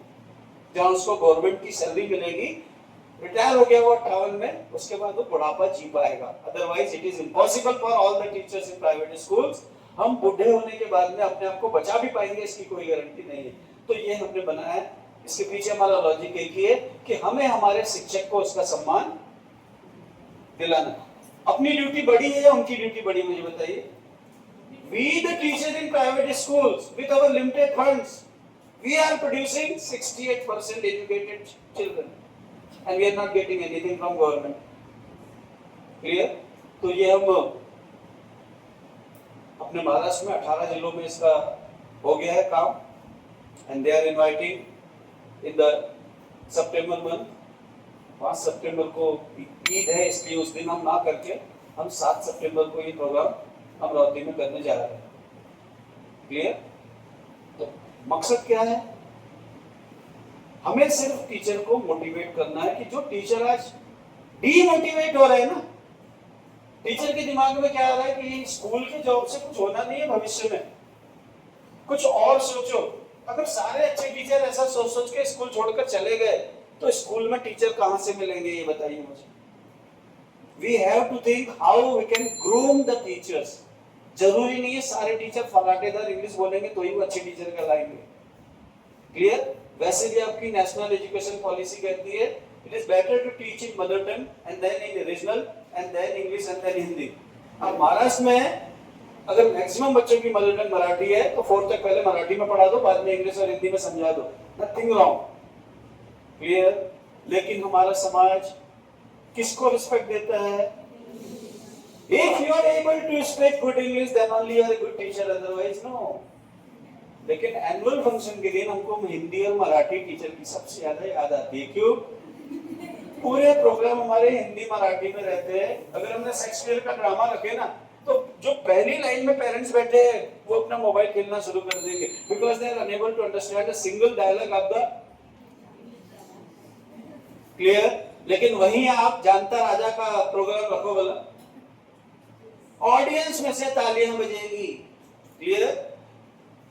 जहां उसको गवर्नमेंट की सैलरी मिलेगी। रिटायर हो गया वो 58 में, उसके बाद वो बुढ़ापा जी पाएगा। Otherwise it is impossible for all the teachers in private schools. हम बूढ़े होने के बाद में अपने आप को बचा भी पाएंगे, इसकी कोई गारंटी नहीं है। तो ये हमने बनाया है, इसके पीछे हमारा लॉजिक एक ही है कि हमें हमारे शिक्षक को उसका सम्मान दिलाना। अपनी ड्यूटी बड़ी है या उनकी ड्यूटी बड़ी, मुझे बताइए। We the teachers in private schools with our limited funds, we are producing 68% educated children and we are not getting anything from government. Clear? तो ये हम अपने महाराष्ट्र में 18 जिलों में इसका हो गया है काम and they are inviting in the September month 5 सितंबर को ईद है इसलिए उस दिन हम ना करके हम 7 सितंबर को ये प्रोग्राम अमरावती में करने जा रहे हैं. क्लियर? तो मकसद क्या है? हमें सिर्फ टीचर को मोटिवेट करना है कि जो टीचर आज डीमोटिवेट हो रहे हैं ना, टीचर के दिमाग में क्या आ रहा है कि स्कूल के जॉब से कुछ होना नहीं है भविष्य में, कुछ और सोचो. अगर सारे अच्छे टीचर ऐसा सोच सोच के स्कूल छोड़कर चले गए तो स्कूल में टीचर कहां से मिलेंगे ये बताइए मुझे. We have to think how we can groom the teachers. जरूरी नहीं है सारे टीचर फराटेदार इंग्लिश बोलेंगे तो ही वो अच्छे टीचर कहलाएंगे. क्लियर? वैसे भी आपकी नेशनल एजुकेशन पॉलिसी कहती है it is better to teach in mother tongue and then in regional and then English and then Hindi. अब महाराष्ट्र में अगर मैक्सिमम बच्चों की मदर टंग मराठी है तो 4th तक पहले मराठी में पढ़ा दो, बाद में इंग्लिश और हिंदी में समझा दो. Nothing wrong. क्लियर? लेकिन हमारा समाज किसको रिस्पेक्ट देता है? If you are able to speak good English, then only you are a good teacher. Otherwise, no. लेकिन एनुअल फंक्शन के दिन हमको हिंदी और मराठी टीचर की सबसे ज्यादा याद आती है. क्यों? पूरे प्रोग्राम हमारे हिंदी मराठी में रहते हैं. अगर हमने शेक्सपियर का ड्रामा रखे ना तो जो पहली लाइन में पेरेंट्स बैठे हैं वो अपना मोबाइल खेलना शुरू कर देंगे because they are unable to understand a single dialogue of the. Clear? लेकिन वहीं आप जानता राजा का प्रोग्राम रखो बोला, ऑडियंस में से तालियां बजेगी. क्लियर?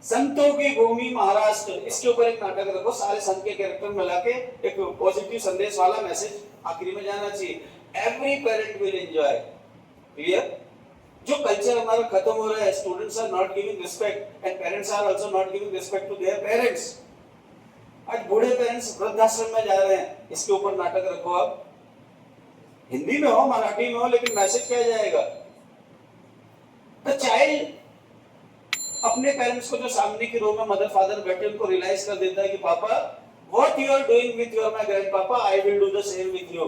संतों की भूमि महाराष्ट्र, इसके ऊपर एक नाटक रखो, सारे संत के कैरेक्टर मिला के एक पॉजिटिव संदेश वाला मैसेज आखिरी में जाना चाहिए. Every parent will enjoy. Clear? जो कल्चर हमारा खत्म हो रहा है, students are not giving respect and parents are also not giving respect to their parents. आज बूढ़े पेरेंट्स वृद्धाश्रम में जा रहे हैं, इसके ऊपर नाटक रखो. आप हिंदी में हो मराठी में हो लेकिन मैसेज क्या जाएगा? द चाइल्ड अपने पेरेंट्स को जो सामने की रो में मदर फादर बैठे उनको रियलाइज कर देता है कि papa what you are doing with your my grandpapa I will do the same with you.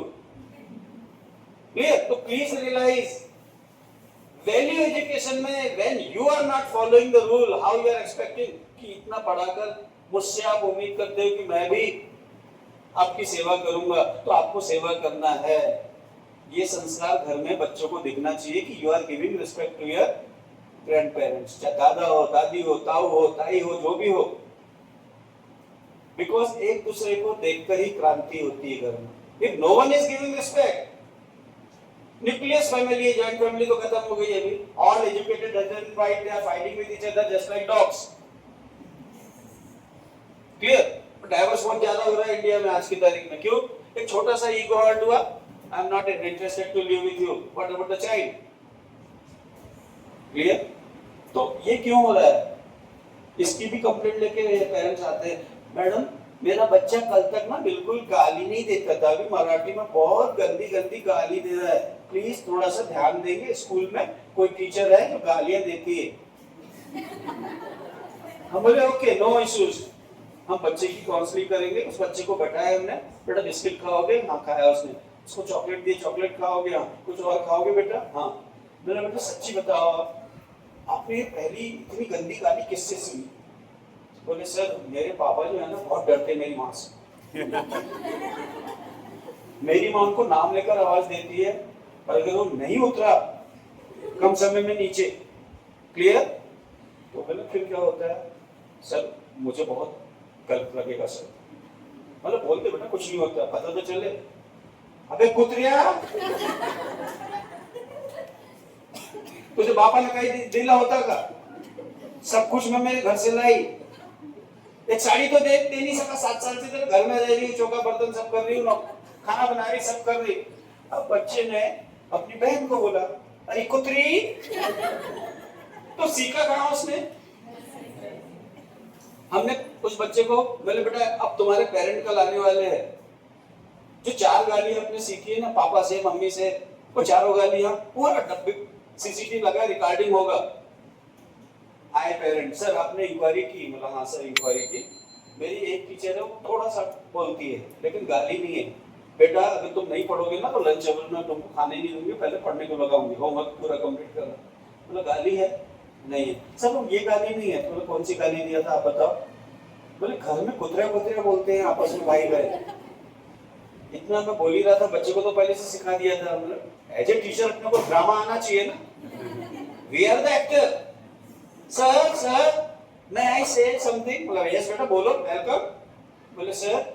Clear? तो प्लीज रियलाइज वैल्यू एजुकेशन में when you are not following the rule how you are expecting कि इतना पढ़ाकर मुझसे आप उम्मीद करते हो कि मैं भी आपकी सेवा करूंगा. तो आपको सेवा करना है. ये संस्कार घर में बच्चों को दिखना चाहिए कि you are giving respect to your grandparents, चाहे दादा हो, दादी हो, ताऊ हो, ताई हो, जो भी हो. बिकॉज एक दूसरे को देखकर ही क्रांति होती है घर में. If no one is giving respect, nucleus family, joint family तो खत्म हो गई अभी. All educated husband and wife they are fighting with each other just like dogs. Clear? Divorce बहुत ज्यादा हो रहा है इंडिया में आज की तारीख में. क्यों? एक छोटा सा ईगो हर्ट हुआ, I am not interested to live with you, what about the child. Clear? तो ये क्यों हो रहा है? इसकी भी कंप्लेंट लेके पेरेंट्स आते हैं, मैडम मेरा बच्चा कल तक ना बिल्कुल गाली नहीं देता था, अभी मराठी में बहुत गंदी गंदी गाली दे रहा है, प्लीज थोड़ा सा ध्यान देंगे. स्कूल में कोई टीचर है जो गालियां देती है? हम बोले ओके नो इश्यूज, हम बच्चे की काउंसलिंग करेंगे. उस बच्चे को बैठाया हमने, बेटा बिस्किट खाओगे? हाँ खाया उसने. उसको चॉकलेट दी, चॉकलेट खाओगे? हाँ. कुछ और खाओगे बेटा? हाँ. मैंने बेटा सच्ची बताओ आपने पहली इतनी गंदी गाली किससे सुनी? बोले सर मेरे पापा जो है ना बहुत डरते मेरी माँ से. मेरी माँ उनको नाम लेकर आवाज देती है और अगर वो नहीं उतरा कम समय में नीचे, क्लियर, तो बोले फिर क्या होता है? सर मुझे बहुत गलत लगेगा सर. मतलब बोलते बेटा कुछ नहीं होता, पता तो चले. अबे कुतरिया, तुझे बापा ने कहीं दिला होता का? सब कुछ मैं मेरे घर से लाई. एक साड़ी तो दे नहीं सका, 7 साल से तेरे घर में रह रही, चौका बर्तन सब कर रही हूँ, खाना बना रही, सब कर रही. अब बच्चे ने अपनी बहन को बोला अरे कुतरी, तो सीखा कहाँ उसने? हमने उस बच्चे को बोले बेटा अब तुम्हारे पेरेंट कल आने वाले हैं, जो 4 गालियां आपने सीखी है ना पापा से मम्मी से, वो चारों गालियां पूरा डब्बे सीसीटीवी लगा रिकॉर्डिंग होगा. आए पेरेंट, सर आपने इंक्वायरी की? मतलब हाँ सर इंक्वायरी की। मेरी एक टीचर है वो थोड़ा सा बोलती है लेकिन गाली नहीं है। बेटा अगर तुम नहीं पढ़ोगे ना तो लंच अवर में तुमको खाने नहीं दूंगी, पहले पढ़ने को लगाऊंगी, होमवर्क पूरा कंप्लीट करना। मतलब गाली है? नहीं है। सर वो ये गाली नहीं है। तो कौन सी गाली दिया था आप बताओ? बोले घर में कुतरे कुतरे बोलते हैं आपस में भाई भाई। इतना मैं बोल ही रहा था, बच्चे को तो पहले से सिखा दिया था। मतलब एज ए टीचर अपने को ड्रामा आना चाहिए ना। We are the actor. Sir sir मैं आई से समथिंग, मतलब यस बेटा बोलो वेलकम। बोले सर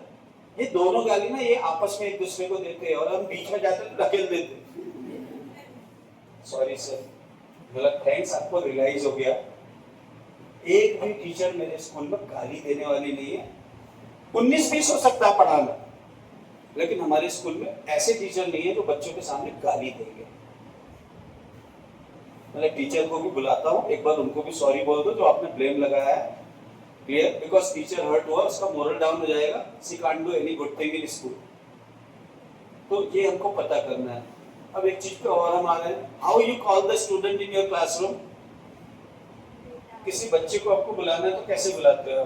ये दोनों गाली ना ये आपस में एक दूसरे को देते हैं और हम बीच में जाते तो ढकेल देते। Sorry sir. मतलब थैंक्स, आपको रियलाइज हो गया। एक भी टीचर मेरे स्कूल में गाली देने वाली नहीं है। 19-20 हो सकता है पढ़ाना, लेकिन हमारे स्कूल में ऐसे टीचर नहीं है जो बच्चों के सामने गाली देंगे। मैं टीचर को भी बुलाता हूँ, एक बार उनको भी सॉरी बोल दो जो आपने ब्लेम लगाया है। क्लियर? बिकॉज टीचर हर्ट हुआ, उसका मोरल डाउन हो जाएगा। She can't do any good thing in school. तो ये हमको पता करना है। अब एक चीज पे और हम आ रहे हैं, how you call the student in your classroom? किसी बच्चे को आपको बुलाना है तो कैसे बुलाते हो?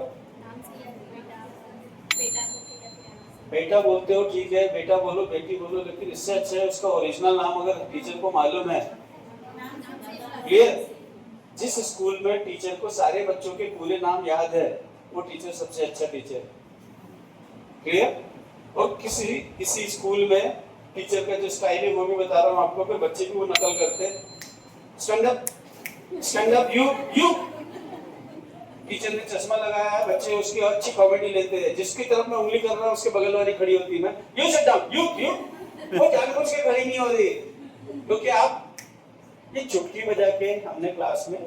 बेटा बोलते हो, ठीक है बेटा बोलो बेटी बोलो, लेकिन इससे अच्छा है उसका ओरिजिनल नाम अगर टीचर को मालूम है। क्लियर? जिस स्कूल में टीचर को सारे बच्चों के पूरे नाम याद है वो टीचर सबसे अच्छा टीचर। क्लियर? और किसी स्कूल में टीचर का जो स्टाइल है वो भी बता रहा हूँ आपको, कि बच्चे भी वो नकल करते हैं। Stand up you. टीचर ने चश्मा लगाया है, बच्चे उसकी अच्छी कॉमेडी लेते हैं। जिसकी तरफ मैं उंगली कर रहा हूँ उसके बगल वाली खड़ी होती है, मैं यू सिट डाउन यू। वो जानबूझ के खड़ी नहीं हो रही, क्योंकि आप ये चुटकी बजा के हमने क्लास में,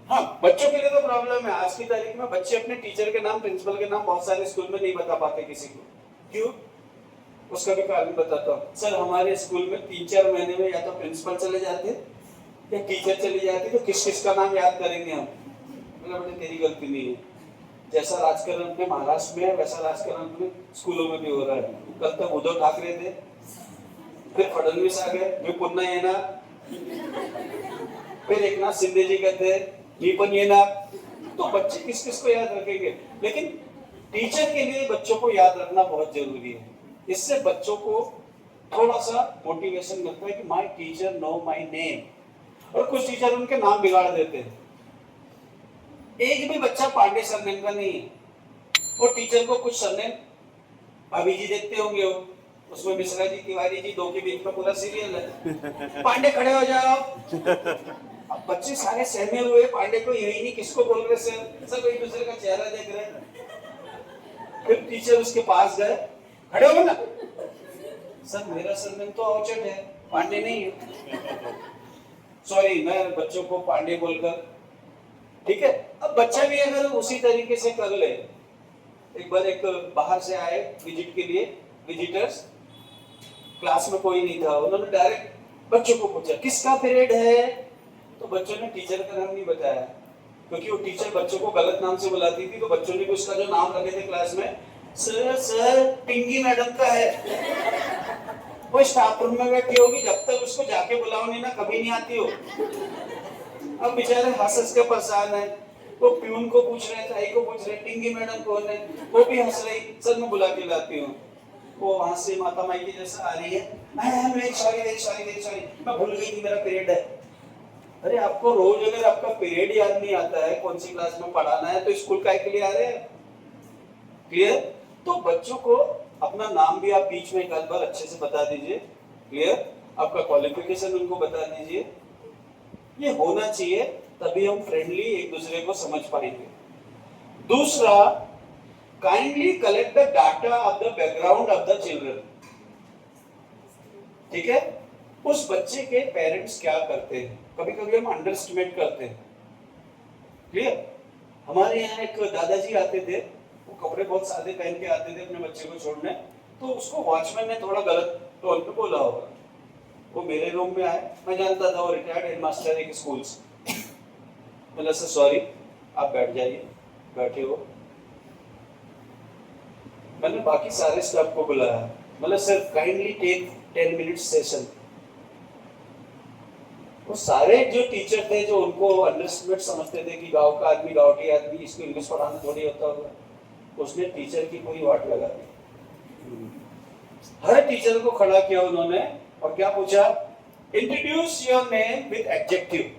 हाँ बच्चों के लिए तो प्रॉब्लम है। आज की तारीख में बच्चे अपने टीचर के नाम, प्रिंसिपल के नाम बहुत सारे स्कूल में नहीं बता पाते किसी को। क्यों? उसका भी कारण बताता हूँ। सर हमारे स्कूल में 3-4 महीने में या तो प्रिंसिपल चले जाते या टीचर चली जाती, तो किस किस का नाम याद करेंगे हम? मतलब बेटे तेरी गलती नहीं है। जैसा राजकारण अपने महाराष्ट्र में है वैसा राजकारण अपने स्कूलों में भी हो रहा है। कल तक उद्धव ठाकरे थे, फिर फडणवीस आ गए, मैं पुन्हा येणार, फिर एकनाथ शिंदे जी कहते हैं मी पण येणार। तो बच्चे किस किस को याद रखेंगे? लेकिन टीचर के लिए बच्चों को याद रखना बहुत जरूरी है। इससे बच्चों को थोड़ा सा मोटिवेशन मिलता है कि my teacher know my name. और कुछ टीचर उनके नाम बिगाड़ देते हैं। एक भी बच्चा पांडे सरनेम का नहीं है। वो टीचर को कुछ सरनेम भाभी जी देखते होंगे, वो उसमें मिश्रा जी, तिवारी जी, दो के बीच का पूरा सीरियल है। पांडे खड़े हो जाओ। अब बच्चे सारे सहमे हुए, पांडे को यही नहीं किसको बोल रहे, सब एक दूसरे का चेहरा देख रहे हैं। फिर टीचर उसके पास गए, खड़े हो ना। सर मेरा सरनेम तो औचट है, पांडे नहीं है। सॉरी, मैं बच्चों को पांडे बोलकर, ठीक है। अब बच्चा भी अगर उसी तरीके से कर ले। एक बार एक बाहर से आए विजिट के लिए विजिटर्स, क्लास में कोई नहीं था, उन्होंने डायरेक्ट बच्चों को पूछा किसका पीरियड है? तो बच्चों ने टीचर का नाम नहीं बताया, क्योंकि वो टीचर बच्चों को गलत नाम से बुलाती थी। तो बच्चों ने भी उसका जो नाम रखे थे क्लास में, सर पिंकी मैडम का है। वो स्टाफ रूम में बैठी होगी, जब तक उसको जाके बुलाओ नहीं ना कभी नहीं आती हो। अब बेचारे हंस के परेशान है। वो प्यून को पूछ रहे, ताई को पूछ रहे टिंगी मैडम कौन है, वो भी हंस रही, सर मैं बुला के लाती हूँ। वो वहां से माता माई की जैसा आ रही है, वेरी सॉरी मैं भूल गई थी मेरा पीरियड है। अरे आपको रोज अगर आपका पीरियड याद नहीं आता है कौन सी क्लास में पढ़ाना है, तो स्कूल काय के लिए आ रहे हैं? क्लियर? तो बच्चों को अपना नाम भी आप बीच में एक बार अच्छे से बता दीजिए। क्लियर? आपका क्वालिफिकेशन उनको बता दीजिए। ये होना चाहिए, तभी हम फ्रेंडली एक दूसरे को समझ पाएंगे। दूसरा, kindly collect the data of the background of the children. ठीक है? उस बच्चे के पेरेंट्स क्या करते हैं, कभी कभी हम अंडरएस्टिमेट करते हैं। क्लियर? हमारे यहाँ एक दादाजी आते थे, वो कपड़े बहुत सादे पहन के आते थे अपने बच्चे को छोड़ने। तो उसको वॉचमैन ने थोड़ा गलत टोन पे बोला होगा। वो मेरे रूम में आए, मैं जानता था वो रिटायर्ड हेडमास्टर है एक स्कूल से। मतलब सर सॉरी, आप बैठ जाइए। बैठे हो, मैंने बाकी सारे स्टाफ को बुलाया, मतलब sir kindly take 10 minute session. वो सारे जो टीचर थे जो उनको अंडरस्टैंड समझते थे कि गांव का आदमी गांवटी आदमी इसको इंग्लिश पढ़ाना थोड़ी होता होगा, उसने टीचर की कोई वाट लगा दी। हर टीचर को खड़ा किया उन्होंने और क्या पूछा, introduce your name with adjective.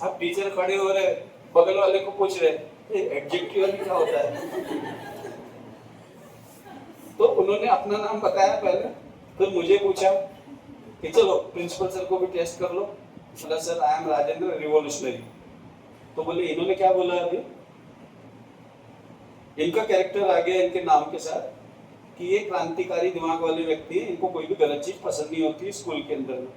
अब टीचर खड़े हो रहे, बगल वाले को पूछ रहे एडजेक्टिव क्या होता है। तो उन्होंने अपना नाम बताया पहले, फिर मुझे पूछा कि चलो प्रिंसिपल सर को भी टेस्ट कर लो। बोला sir I am Rajendra revolutionary. तो बोले इन्होंने क्या बोला अभी, इनका कैरेक्टर आ गया इनके नाम के साथ कि ये क्रांतिकारी दिमाग वाले व्यक्ति हैं, इनको कोई भी गलत चीज पसंद नहीं होती स्कूल के अंदर में।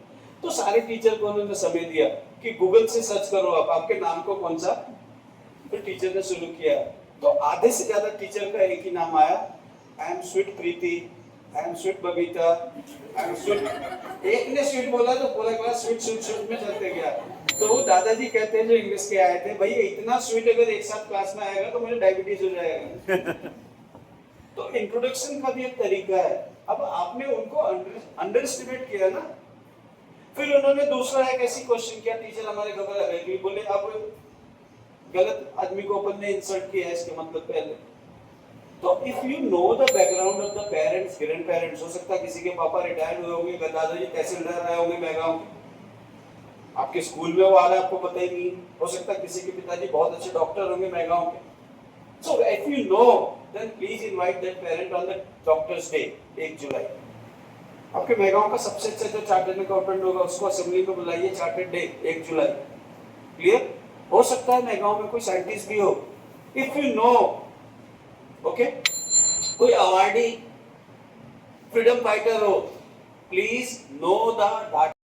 तो सारे टीचर को उन्होंने समय दिया कि गूगल से सर्च करो आप आपके नाम को कौन सा। फिर टीचर ने शुरू किया, तो आधे से ज्यादा टीचर का एक ही नाम आया, I am sweet Preeti, I am sweet Babita, I am sweet. एक ने स्वीट बोला तो पूरा क्लास स्वीट स्वीट स्वीट में चलते गया। तो वो दादाजी कहते हैं जो इंग्लिश के आए थे, भैया इतना स्वीट अगर एक साथ क्लास में आएगा तो मुझे डायबिटीज हो जाएगा। तो इंट्रोडक्शन का भी एक तरीका है। अब आपने उनको अंडरएस्टिमेट किया ना। फिर उन्होंने दूसरा एक ऐसी क्वेश्चन किया, टीचर हमारे घबरा गए, बोले अब गलत आदमी को अपन ने इंसल्ट किया है इसके मतलब पहले। तो if you know the background of the parents, grand parents, हो सकता है किसी के पापा रिटायर्ड हुए होंगे, दादाजी तहसीलदार रहे होंगे बेगांव, आपके स्कूल में वो आ रहा है आपको पता ही नहीं। हो सकता है किसी के पिताजी बहुत अच्छे डॉक्टर होंगे बेगांव के। So if you know then please invite that parent on the doctors day 1 July. आपके बेगांव का सबसे अच्छा जो चार्टर्ड अकाउंटेंट होगा उसको असेंबली में बुलाइए, चार्टर्ड डे 1 जुलाई। क्लियर? हो सकता है बेगांव में कोई साइंटिस्ट भी हो। इफ यू नो, ओके, कोई अवार्डी फ्रीडम फाइटर हो, प्लीज नो द